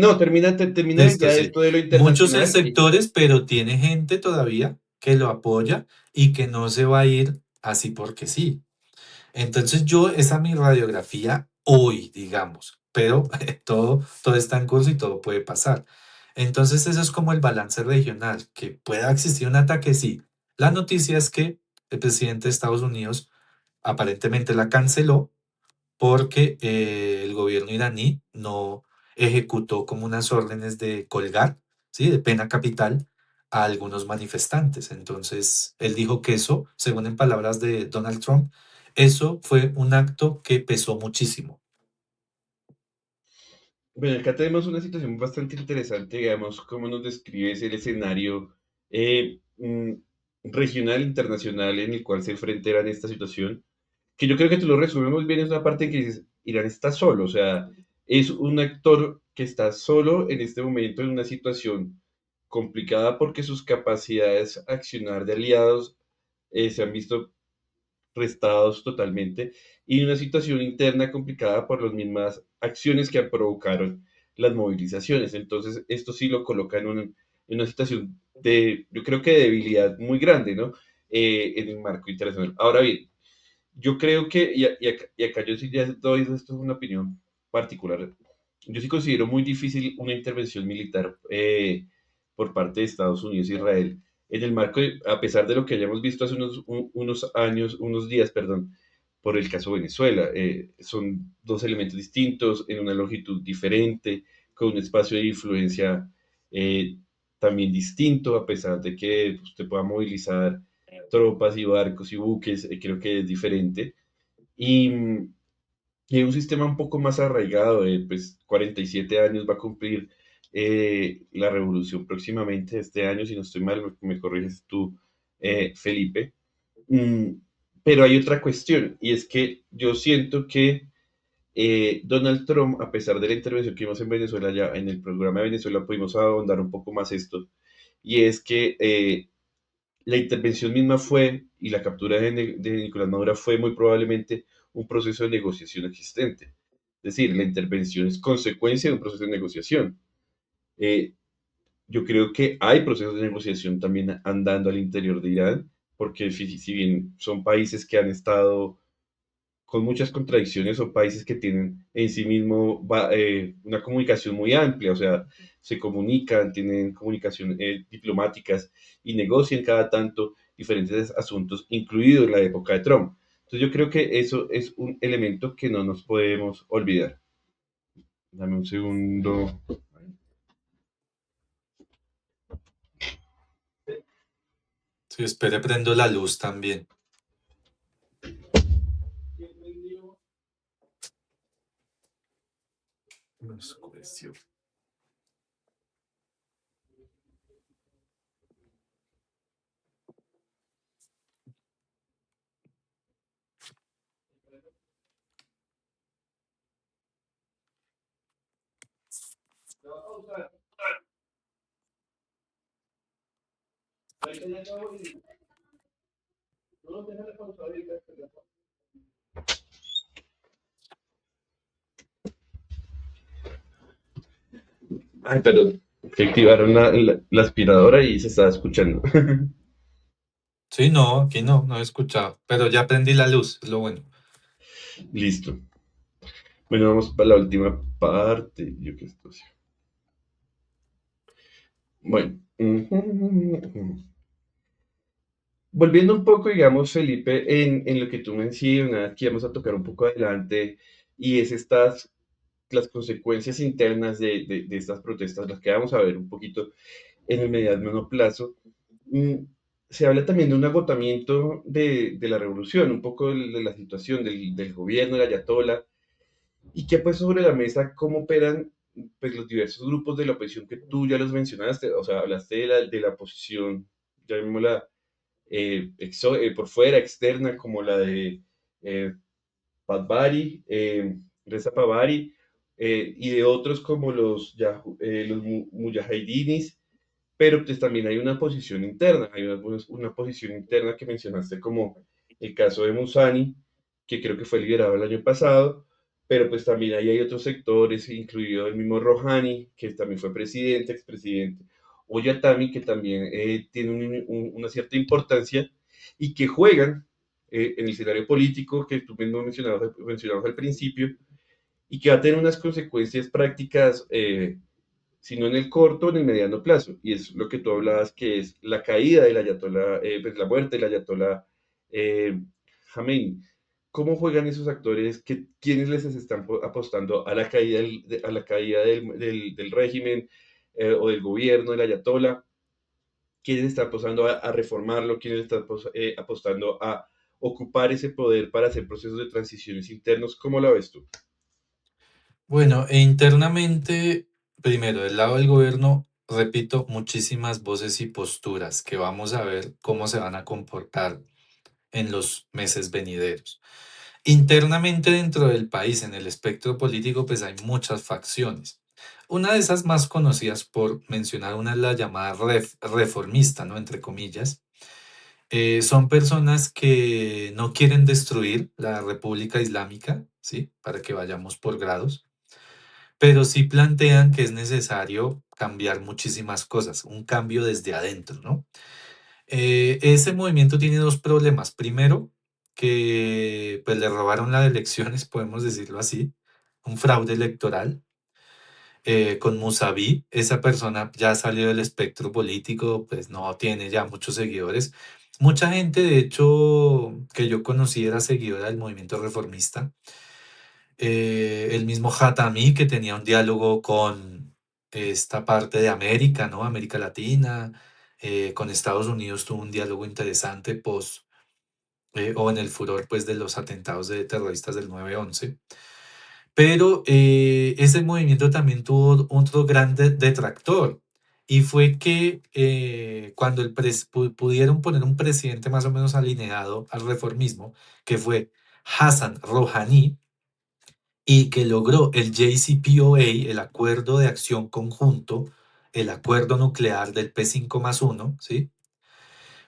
No, termina listo, ya sí. esto de lo Muchos internacional. sectores, pero tiene gente todavía que lo apoya y que no se va a ir así porque sí. Entonces yo, esa es mi radiografía hoy, digamos, pero todo está en curso y todo puede pasar. Entonces eso es como el balance regional, que pueda existir un ataque, sí. La noticia es que el presidente de Estados Unidos aparentemente la canceló porque el gobierno iraní no ejecutó como unas órdenes de colgar, ¿sí? De pena capital a algunos manifestantes. Entonces, él dijo que eso, según en palabras de Donald Trump, eso fue un acto que pesó muchísimo. Bueno, acá tenemos una situación bastante interesante, digamos, cómo nos describes el escenario eh, mm, regional, internacional en el cual se enfrentarán esta situación, que yo creo que tú lo resumes muy bien, es una parte en que dices, Irán está solo, o sea, es un actor que está solo en este momento en una situación complicada porque sus capacidades a accionar de aliados se han visto restados totalmente y una situación interna complicada por las mismas acciones que provocaron las movilizaciones. Entonces, esto sí lo coloca en una situación de, yo creo que de debilidad muy grande, ¿no? En el marco internacional. Ahora bien, yo creo que, y acá yo sí ya doy, esto es una opinión particular, yo sí considero muy difícil una intervención militar por parte de Estados Unidos e Israel en el marco, a pesar de lo que hayamos visto hace unos años, unos días, perdón, por el caso Venezuela. Son dos elementos distintos, en una longitud diferente, con un espacio de influencia eh, también distinto, a pesar de que usted pueda movilizar tropas y barcos y buques, creo que es diferente. Y, y un sistema un poco más arraigado, pues 47 años va a cumplir la revolución próximamente este año, si no estoy mal, me corriges tú, Felipe. Mm, pero hay otra cuestión, y es que yo siento que Donald Trump, a pesar de la intervención que vimos en Venezuela, ya en el programa de Venezuela pudimos ahondar un poco más esto, y es que la intervención misma fue, y la captura de Nicolás Maduro fue muy probablemente un proceso de negociación existente. Es decir, la intervención es consecuencia de un proceso de negociación. Eh, yo creo que hay procesos de negociación también andando al interior de Irán, porque si bien son países que han estado con muchas contradicciones o países que tienen en sí mismo una comunicación muy amplia, o sea, se comunican, tienen comunicación diplomáticas y negocian cada tanto diferentes asuntos, incluido en la época de Trump. Entonces yo creo que eso es un elemento que no nos podemos olvidar. Dame un segundo. Si espere, prendo la luz también. Me oscureció. Ay, perdón, que activaron la aspiradora y se estaba escuchando. Sí, no, aquí no he escuchado, pero ya prendí la luz, es lo bueno. Listo. Bueno, vamos para la última parte. Yo que esto sí. Bueno. Volviendo un poco, digamos, Felipe, en lo que tú mencionas, que vamos a tocar un poco adelante, y es las consecuencias internas de estas protestas, las que vamos a ver un poquito en el mediano plazo. mm, se habla también de un agotamiento de la revolución, un poco de la situación del gobierno, de la ayatollah, y que pues sobre la mesa cómo operan pues los diversos grupos de la oposición que tú ya los mencionaste, o sea, hablaste de la oposición, llamémosla por fuera, externa, como la de eh, Padbari, Reza Pabari, y de otros como los mujahidinis, pero pues también hay una posición interna, hay una posición interna que mencionaste como el caso de Musani, que creo que fue liberado el año pasado, pero pues también ahí hay otros sectores, incluido el mismo Rouhani, que también fue presidente, expresidente, o Yatami, que también tiene una cierta importancia y que juegan en el escenario político que tú mismo mencionabas al principio, y que va a tener unas consecuencias prácticas sino en el corto o en el mediano plazo. Y es lo que tú hablabas, que es la caída del ayatolá, pues la muerte del ayatolá eh, Khamenei. ¿Cómo juegan esos actores? ¿Quiénes les están apostando a la caída a la caída del régimen o del gobierno del ayatolá? ¿Quiénes están apostando a reformarlo? ¿Quiénes están apostando a ocupar ese poder para hacer procesos de transiciones internos? ¿Cómo la ves tú? Bueno, e internamente, primero, del lado del gobierno, repito, muchísimas voces y posturas que vamos a ver cómo se van a comportar en los meses venideros. Internamente dentro del país, en el espectro político, pues hay muchas facciones. Una de esas más conocidas, por mencionar una, es la llamada reformista, ¿no? Entre comillas. Son personas que no quieren destruir la República Islámica, ¿sí? Para que vayamos por grados, pero sí plantean que es necesario cambiar muchísimas cosas, un cambio desde adentro, ¿no? Ese movimiento tiene dos problemas. Primero, que pues le robaron las elecciones, podemos decirlo así, un fraude electoral con Musavi. Esa persona ya salió del espectro político, pues no tiene ya muchos seguidores. Mucha gente, de hecho, que yo conocí era seguidora del movimiento reformista. El mismo Hatami, que tenía un diálogo con esta parte de América, ¿no? América Latina, con Estados Unidos tuvo un diálogo interesante o en el furor, pues, de los atentados de terroristas del 9/11. Pero ese movimiento también tuvo otro gran detractor, y fue que cuando pudieron poner un presidente más o menos alineado al reformismo, que fue Hassan Rouhani, y que logró el JCPOA, el Acuerdo de Acción Conjunto, el acuerdo nuclear del P5+1, ¿sí?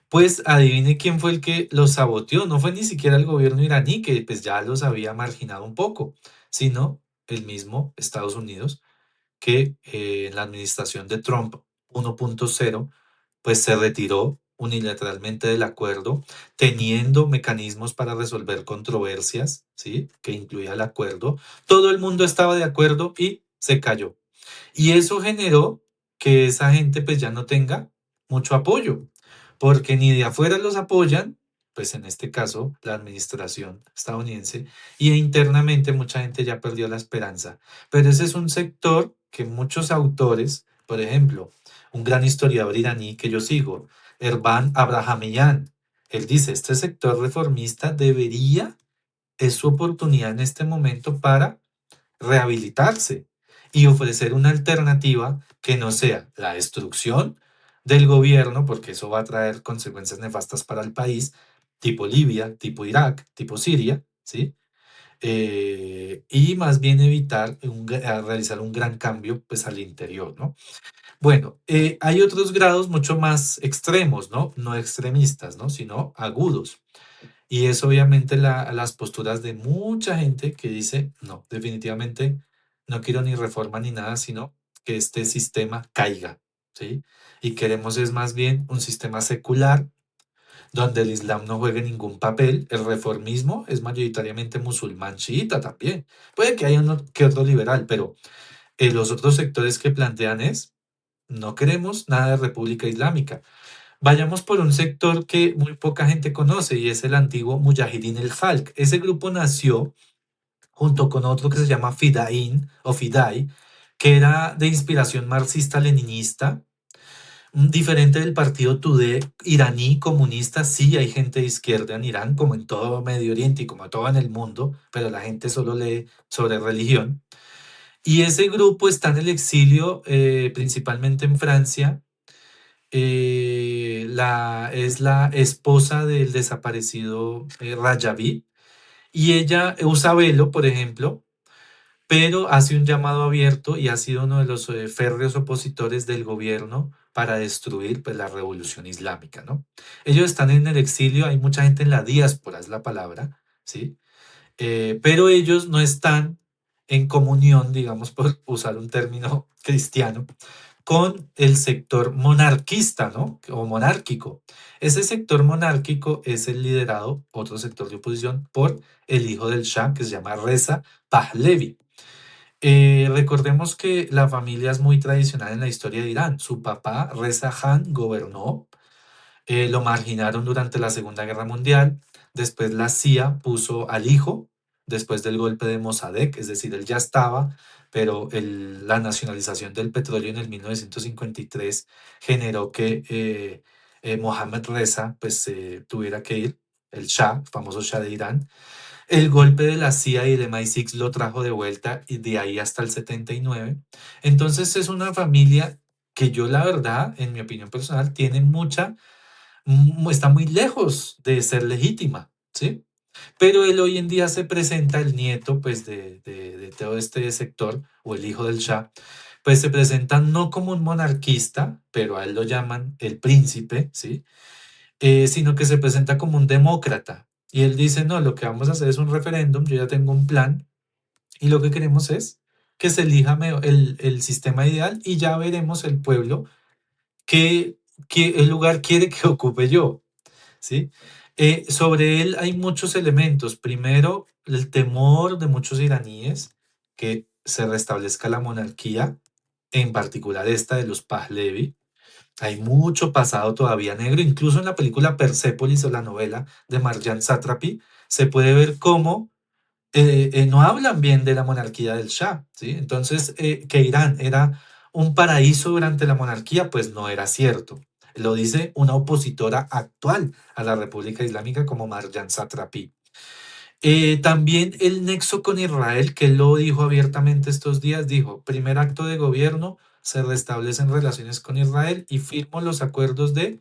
Pues adivine quién fue el que los saboteó. No fue ni siquiera el gobierno iraní, que pues ya los había marginado un poco, sino el mismo Estados Unidos, que en la administración de Trump 1.0 pues se retiró unilateralmente del acuerdo, teniendo mecanismos para resolver controversias, ¿sí? Que incluía el acuerdo. Todo el mundo estaba de acuerdo y se cayó. Y eso generó que esa gente pues ya no tenga mucho apoyo, porque ni de afuera los apoyan, pues en este caso la administración estadounidense, y internamente mucha gente ya perdió la esperanza. Pero ese es un sector que muchos autores, por ejemplo, un gran historiador iraní que yo sigo, Ervan Abrahamian, él dice, este sector reformista es su oportunidad en este momento para rehabilitarse y ofrecer una alternativa que no sea la destrucción del gobierno, porque eso va a traer consecuencias nefastas para el país, tipo Libia, tipo Irak, tipo Siria, ¿sí? Y más bien evitar realizar un gran cambio pues al interior, ¿no? Bueno, hay otros grados mucho más extremos, ¿no? No extremistas, ¿no? Sino agudos. Y es obviamente las posturas de mucha gente que dice, no, definitivamente no quiero ni reforma ni nada, sino que este sistema caiga, ¿sí? Y queremos es más bien un sistema secular donde el Islam no juegue ningún papel. El reformismo es mayoritariamente musulmán chiita también. Puede que haya uno que otro liberal, pero los otros sectores que plantean es, no queremos nada de República Islámica. Vayamos por un sector que muy poca gente conoce y es el antiguo Mujahideen el Khalq. Ese grupo nació junto con otro que se llama Fidain o Fidai, que era de inspiración marxista-leninista, Diferente del partido Tudeh iraní comunista, sí hay gente de izquierda en Irán, como en todo Medio Oriente y como todo en el mundo, pero la gente solo lee sobre religión. Y ese grupo está en el exilio, principalmente en Francia. Es la esposa del desaparecido Rajavi, y ella usa velo, por ejemplo, pero hace un llamado abierto y ha sido uno de los férreos opositores del gobierno para destruir, pues, la revolución islámica, ¿no? Ellos están en el exilio, hay mucha gente en la diáspora, es la palabra, ¿sí? Pero ellos no están en comunión, digamos, por usar un término cristiano, con el sector monarquista, ¿no? O monárquico. Ese sector monárquico es el liderado, otro sector de oposición, por el hijo del Shah, que se llama Reza Pahlavi. Recordemos que la familia es muy tradicional en la historia de Irán. Su papá, Reza Khan, gobernó, lo marginaron durante la Segunda Guerra Mundial. Después la CIA puso al hijo, después del golpe de Mossadegh, es decir, él ya estaba, pero la nacionalización del petróleo en el 1953 generó que Mohammad Reza pues, tuviera que ir, el Shah, famoso Shah de Irán. El golpe de la CIA y el MI6 lo trajo de vuelta y de ahí hasta el 79. Entonces es una familia que yo la verdad, en mi opinión personal, tiene está muy lejos de ser legítima, ¿sí? Pero él hoy en día se presenta, el nieto, pues, de todo este sector, o el hijo del Shah, pues se presenta no como un monarquista, pero a él lo llaman el príncipe, ¿sí? Sino que se presenta como un demócrata. Y él dice, no, lo que vamos a hacer es un referéndum, yo ya tengo un plan, y lo que queremos es que se elija el sistema ideal y ya veremos el pueblo qué, el lugar quiere que ocupe yo. ¿Sí? Sobre él hay muchos elementos. Primero, el temor de muchos iraníes que se restablezca la monarquía, en particular esta de los Pahlavi. Hay mucho pasado todavía negro, incluso en la película Persépolis o la novela de Marjane Satrapi, se puede ver cómo no hablan bien de la monarquía del Shah, ¿sí? Entonces, que Irán era un paraíso durante la monarquía, pues no era cierto. Lo dice una opositora actual a la República Islámica como Marjan Satrapi. También el nexo con Israel, que él lo dijo abiertamente estos días, dijo, primer acto de gobierno, se restablecen relaciones con Israel y firmo los acuerdos de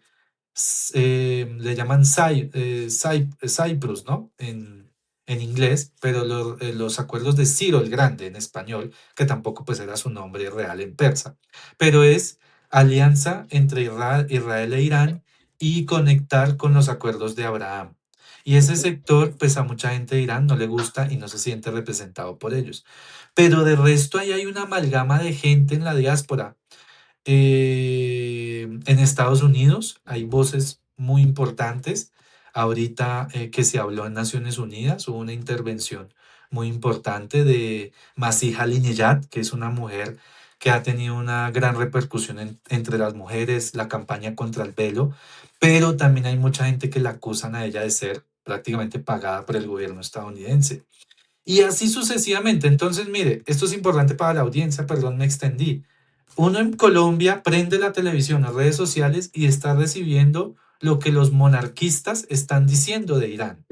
le llaman Cyprus, ¿no? En inglés, pero los acuerdos de Ciro el Grande en español, que tampoco pues era su nombre real en persa, pero es alianza entre Israel e Irán y conectar con los acuerdos de Abraham. Y ese sector, pues a mucha gente de Irán no le gusta y no se siente representado por ellos. Pero de resto ahí hay una amalgama de gente en la diáspora. En Estados Unidos hay voces muy importantes. Ahorita que se habló en Naciones Unidas, hubo una intervención muy importante de Masih Alinejad, que es una mujer que ha tenido una gran repercusión entre las mujeres, la campaña contra el velo, pero también hay mucha gente que la acusan a ella de ser prácticamente pagada por el gobierno estadounidense. Y así sucesivamente. Entonces, mire, esto es importante para la audiencia, perdón, me extendí. Uno en Colombia prende la televisión, las redes sociales y está recibiendo lo que los monarquistas están diciendo de Irán.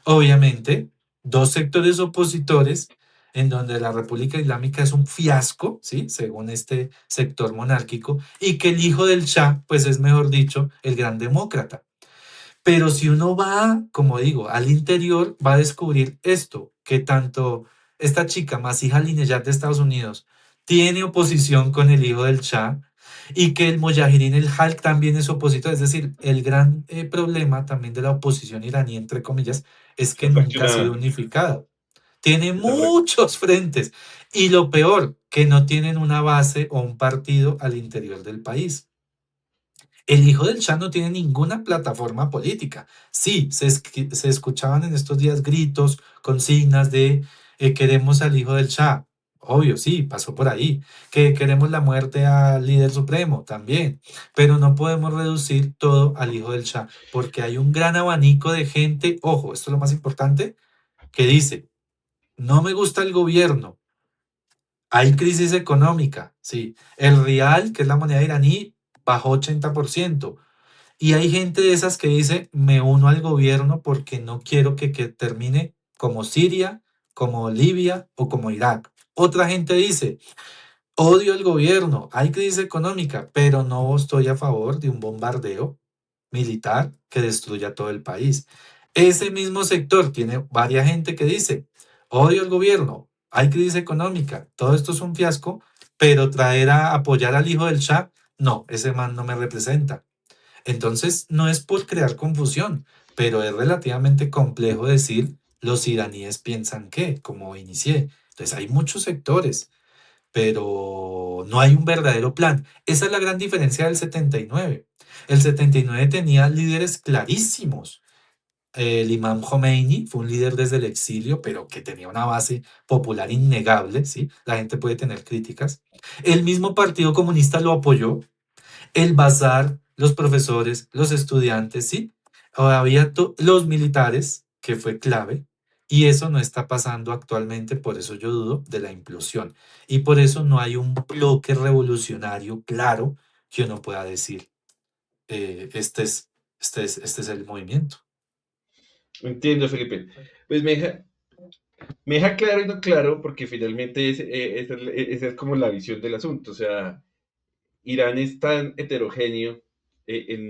Obviamente, dos sectores opositores en donde la República Islámica es un fiasco, ¿sí? Según este sector monárquico, y que el hijo del Shah, pues es mejor dicho, el gran demócrata. Pero si uno va, como digo, al interior, va a descubrir esto, que tanto esta chica, Masih Alinejad de Estados Unidos, tiene oposición con el hijo del Shah y que el Moyahirin el Halk también es opositor. Es decir, el gran problema también de la oposición iraní, entre comillas, es que Está nunca ha sido fraccionada. unificada. Tiene Está frac- muchos frentes y lo peor, que no tienen una base o un partido al interior del país. El hijo del Shah no tiene ninguna plataforma política. Sí, se escuchaban en estos días gritos, consignas de queremos al hijo del Shah. Obvio, sí, pasó por ahí. Que queremos la muerte al líder supremo también. Pero no podemos reducir todo al hijo del Shah, porque hay un gran abanico de gente, ojo, esto es lo más importante, que dice, no me gusta el gobierno, hay crisis económica, sí. El rial, que es la moneda iraní, bajó 80%. Y hay gente de esas que dice, me uno al gobierno porque no quiero que termine como Siria, como Libia o como Irak. Otra gente dice, odio el gobierno, hay crisis económica, pero no estoy a favor de un bombardeo militar que destruya todo el país. Ese mismo sector tiene varias gente que dice, odio el gobierno, hay crisis económica, todo esto es un fiasco, pero traer a apoyar al hijo del Shah, no, ese man no me representa. Entonces, no es por crear confusión, pero es relativamente complejo decir los iraníes piensan que, como inicié. Entonces, hay muchos sectores, pero no hay un verdadero plan. Esa es la gran diferencia del 79. El 79 tenía líderes clarísimos. El imam Khomeini fue un líder desde el exilio, pero que tenía una base popular innegable, ¿sí? La gente puede tener críticas. El mismo Partido Comunista lo apoyó, el bazar, los profesores, los estudiantes, ¿sí? Había los militares, que fue clave, y eso no está pasando actualmente, por eso yo dudo de la implosión. Y por eso no hay un bloque revolucionario claro que uno pueda decir, este es el movimiento. Entiendo, Felipe. Pues me deja claro y no claro, porque finalmente esa es como la visión del asunto. O sea, Irán es tan heterogéneo en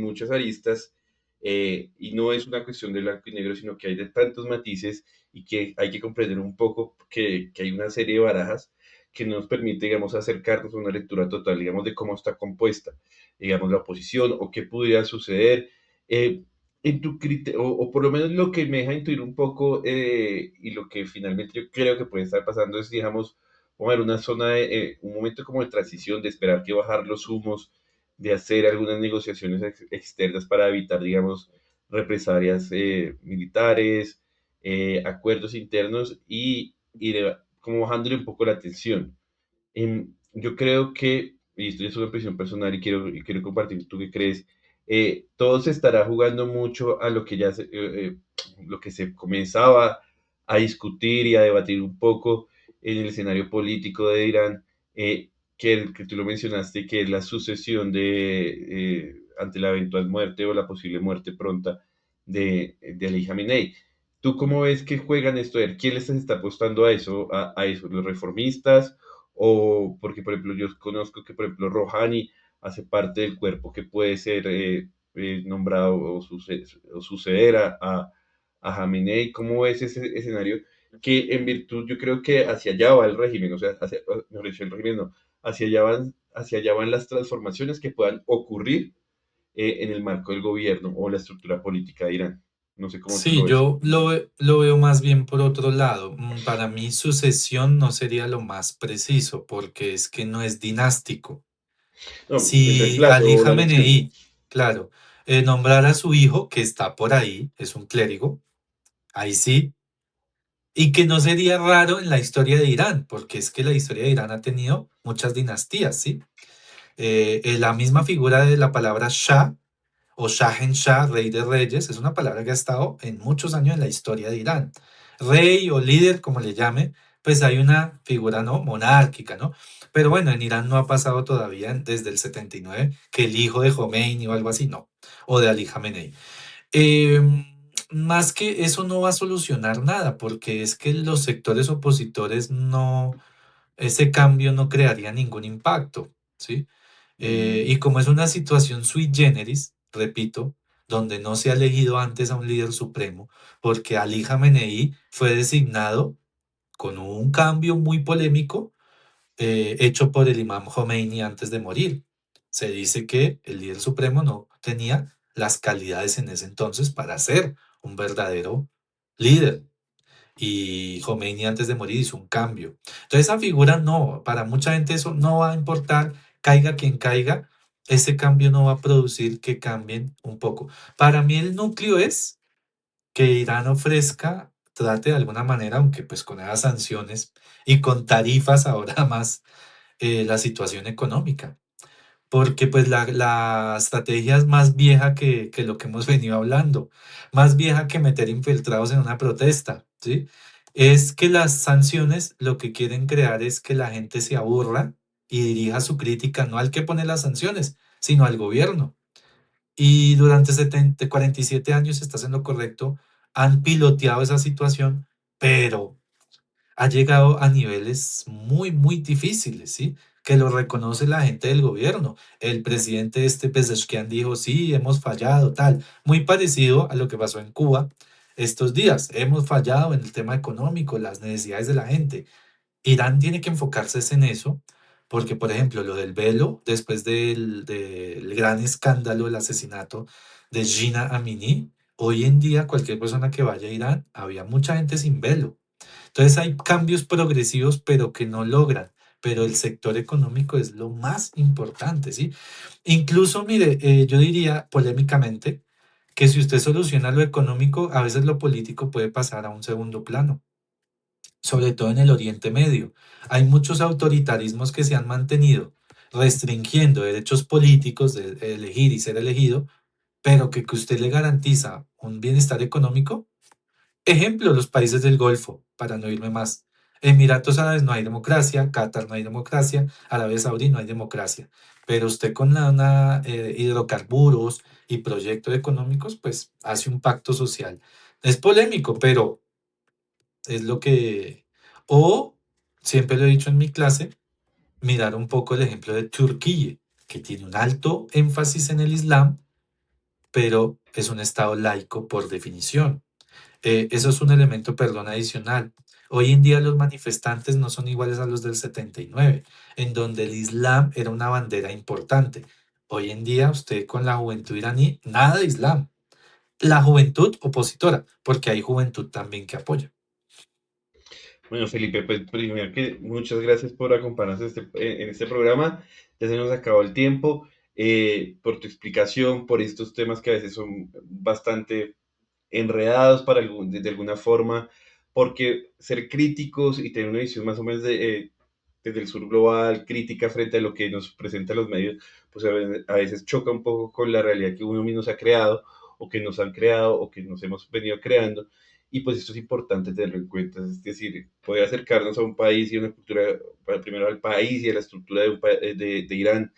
muchas aristas, y no es una cuestión de blanco y negro, sino que hay de tantos matices y que hay que comprender un poco que hay una serie de barajas que nos permite, digamos, acercarnos a una lectura total, digamos, de cómo está compuesta, digamos, la oposición o qué pudiera suceder. Eh, en tu criterio, o por lo menos lo que me deja intuir un poco, y lo que finalmente yo creo que puede estar pasando es, digamos, vamos a ver una zona un momento como de transición, de esperar que bajar los humos, de hacer algunas negociaciones externas para evitar, digamos, represalias militares, acuerdos internos y ir como bajándole un poco la tensión. Yo creo que, y esto es una impresión personal y quiero compartir, ¿tú qué crees? Todo se estará jugando mucho a lo que lo que se comenzaba a discutir y a debatir un poco en el escenario político de Irán, que tú lo mencionaste, que es la sucesión ante la eventual muerte o la posible muerte pronta de Ali Khamenei. ¿Tú cómo ves que juegan esto? ¿Quién les está apostando a eso, a eso? ¿Los reformistas? O porque, por ejemplo, yo conozco que, por ejemplo, Rouhani hace parte del cuerpo que puede ser nombrado o suceder a Khamenei. ¿Cómo ves ese escenario? Que en virtud, yo creo que hacia allá va el régimen, o sea, mejor dicho, el régimen no, hacia allá van las transformaciones que puedan ocurrir en el marco del gobierno o la estructura política de Irán. No sé cómo tú lo Sí, ves. yo lo veo más bien por otro lado. Para mí sucesión no sería lo más preciso porque es que no es dinástico. No, el Si reemplazo Ali o la elección. Khamenei, claro, nombrara a su hijo, que está por ahí, es un clérigo, ahí sí, y que no sería raro en la historia de Irán, porque es que la historia de Irán ha tenido muchas dinastías, ¿sí? La misma figura de la palabra Shah o Shahenshah, rey de reyes, es una palabra que ha estado en muchos años en la historia de Irán. Rey o líder, como le llame, pues hay una figura, ¿no? Monárquica, ¿no? Pero bueno, en Irán no ha pasado todavía desde el 79 que el hijo de Khomeini o algo así, no, o de Ali Khamenei. Eh, Más que eso no va a solucionar nada, porque es que los sectores opositores no, ese cambio no crearía ningún impacto, ¿sí? Mm, Y como es una situación sui generis, repito, donde no se ha elegido antes a un líder supremo, porque Ali Khamenei fue designado con un cambio muy polémico hecho por el imam Khomeini antes de morir. Se dice que el líder supremo no tenía las calidades en ese entonces para ser un verdadero líder. Y Khomeini antes de morir hizo un cambio. Entonces esa figura no, para mucha gente eso no va a importar, caiga quien caiga, ese cambio no va a producir que cambien un poco. Para mí el núcleo es que Irán ofrezca, trate de alguna manera, aunque pues con esas sanciones y con tarifas ahora más, la situación económica. Porque pues la estrategia es más vieja que lo que hemos venido hablando, más vieja que meter infiltrados en una protesta, ¿sí? Es que las sanciones lo que quieren crear es que la gente se aburra y dirija su crítica no al que pone las sanciones, sino al gobierno. Y durante 47 años estás en lo correcto, han piloteado esa situación, pero ha llegado a niveles muy, muy difíciles, ¿sí? Que lo reconoce la gente del gobierno. El presidente Pezeshkian dijo, sí, hemos fallado, tal. Muy parecido a lo que pasó en Cuba estos días. Hemos fallado en el tema económico, las necesidades de la gente. Irán tiene que enfocarse es en eso, porque, por ejemplo, lo del velo, después del gran escándalo del asesinato de Gina Amini, hoy en día cualquier persona que vaya a Irán, había mucha gente sin velo. Entonces hay cambios progresivos, pero que no logran. Pero el sector económico es lo más importante, ¿sí? Incluso, mire, yo diría polémicamente que si usted soluciona lo económico, a veces lo político puede pasar a un segundo plano, sobre todo en el Oriente Medio. Hay muchos autoritarismos que se han mantenido restringiendo derechos políticos de elegir y ser elegido, pero que usted le garantiza un bienestar económico. Ejemplo, los países del Golfo, para no irme más. Emiratos Árabes no hay democracia, Qatar no hay democracia, Arabia Saudí no hay democracia. Pero usted con hidrocarburos y proyectos económicos, pues hace un pacto social. Es polémico, pero es lo que... O, siempre lo he dicho en mi clase, mirar un poco el ejemplo de Turquía, que tiene un alto énfasis en el Islam, pero es un estado laico por definición. Eso es un elemento, perdón, adicional. Hoy en día los manifestantes no son iguales a los del 79, en donde el Islam era una bandera importante. Hoy en día usted con la juventud iraní, nada de Islam. La juventud opositora, porque hay juventud también que apoya. Bueno, Felipe, pues primero que muchas gracias por acompañarnos en este programa. Ya se nos acabó el tiempo, por tu explicación, por estos temas que a veces son bastante enredados de alguna forma, porque ser críticos y tener una visión más o menos desde el sur global, crítica frente a lo que nos presentan los medios, pues a veces choca un poco con la realidad que uno mismo se ha creado, o que nos han creado, o que nos hemos venido creando. Y pues esto es importante tenerlo en cuenta, es decir, poder acercarnos a un país y una cultura, primero al país y a la estructura de Irán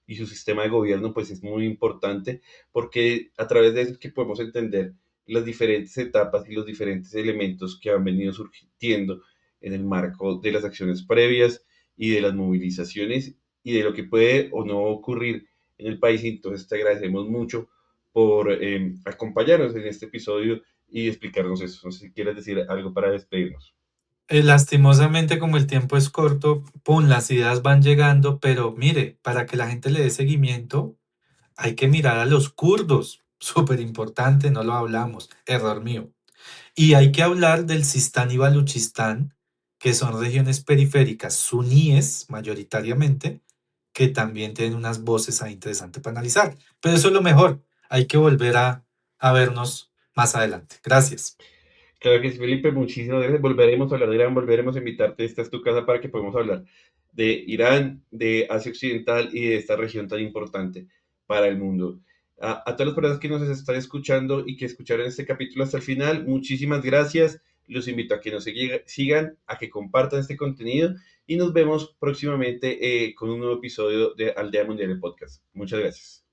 y su sistema de gobierno, pues es muy importante, porque a través de eso es que podemos entender las diferentes etapas y los diferentes elementos que han venido surgiendo en el marco de las acciones previas y de las movilizaciones y de lo que puede o no ocurrir en el país. Entonces te agradecemos mucho por acompañarnos en este episodio y explicarnos eso. No sé si quieres decir algo para despedirnos. Lastimosamente, como el tiempo es corto, pum, las ideas van llegando, pero mire, para que la gente le dé seguimiento, hay que mirar a los kurdos, súper importante, no lo hablamos, error mío. Y hay que hablar del Sistán y Baluchistán, que son regiones periféricas suníes mayoritariamente, que también tienen unas voces ahí interesantes para analizar. Pero eso es lo mejor, hay que volver a vernos más adelante. Gracias. Claro que sí, Felipe, muchísimas gracias. Volveremos a hablar de Irán, volveremos a invitarte. Esta es tu casa para que podamos hablar de Irán, de Asia Occidental y de esta región tan importante para el mundo. A todas las personas que nos están escuchando y que escucharon este capítulo hasta el final, muchísimas gracias. Los invito a que nos sigan, a que compartan este contenido y nos vemos próximamente con un nuevo episodio de Aldea Mundial de Podcast. Muchas gracias.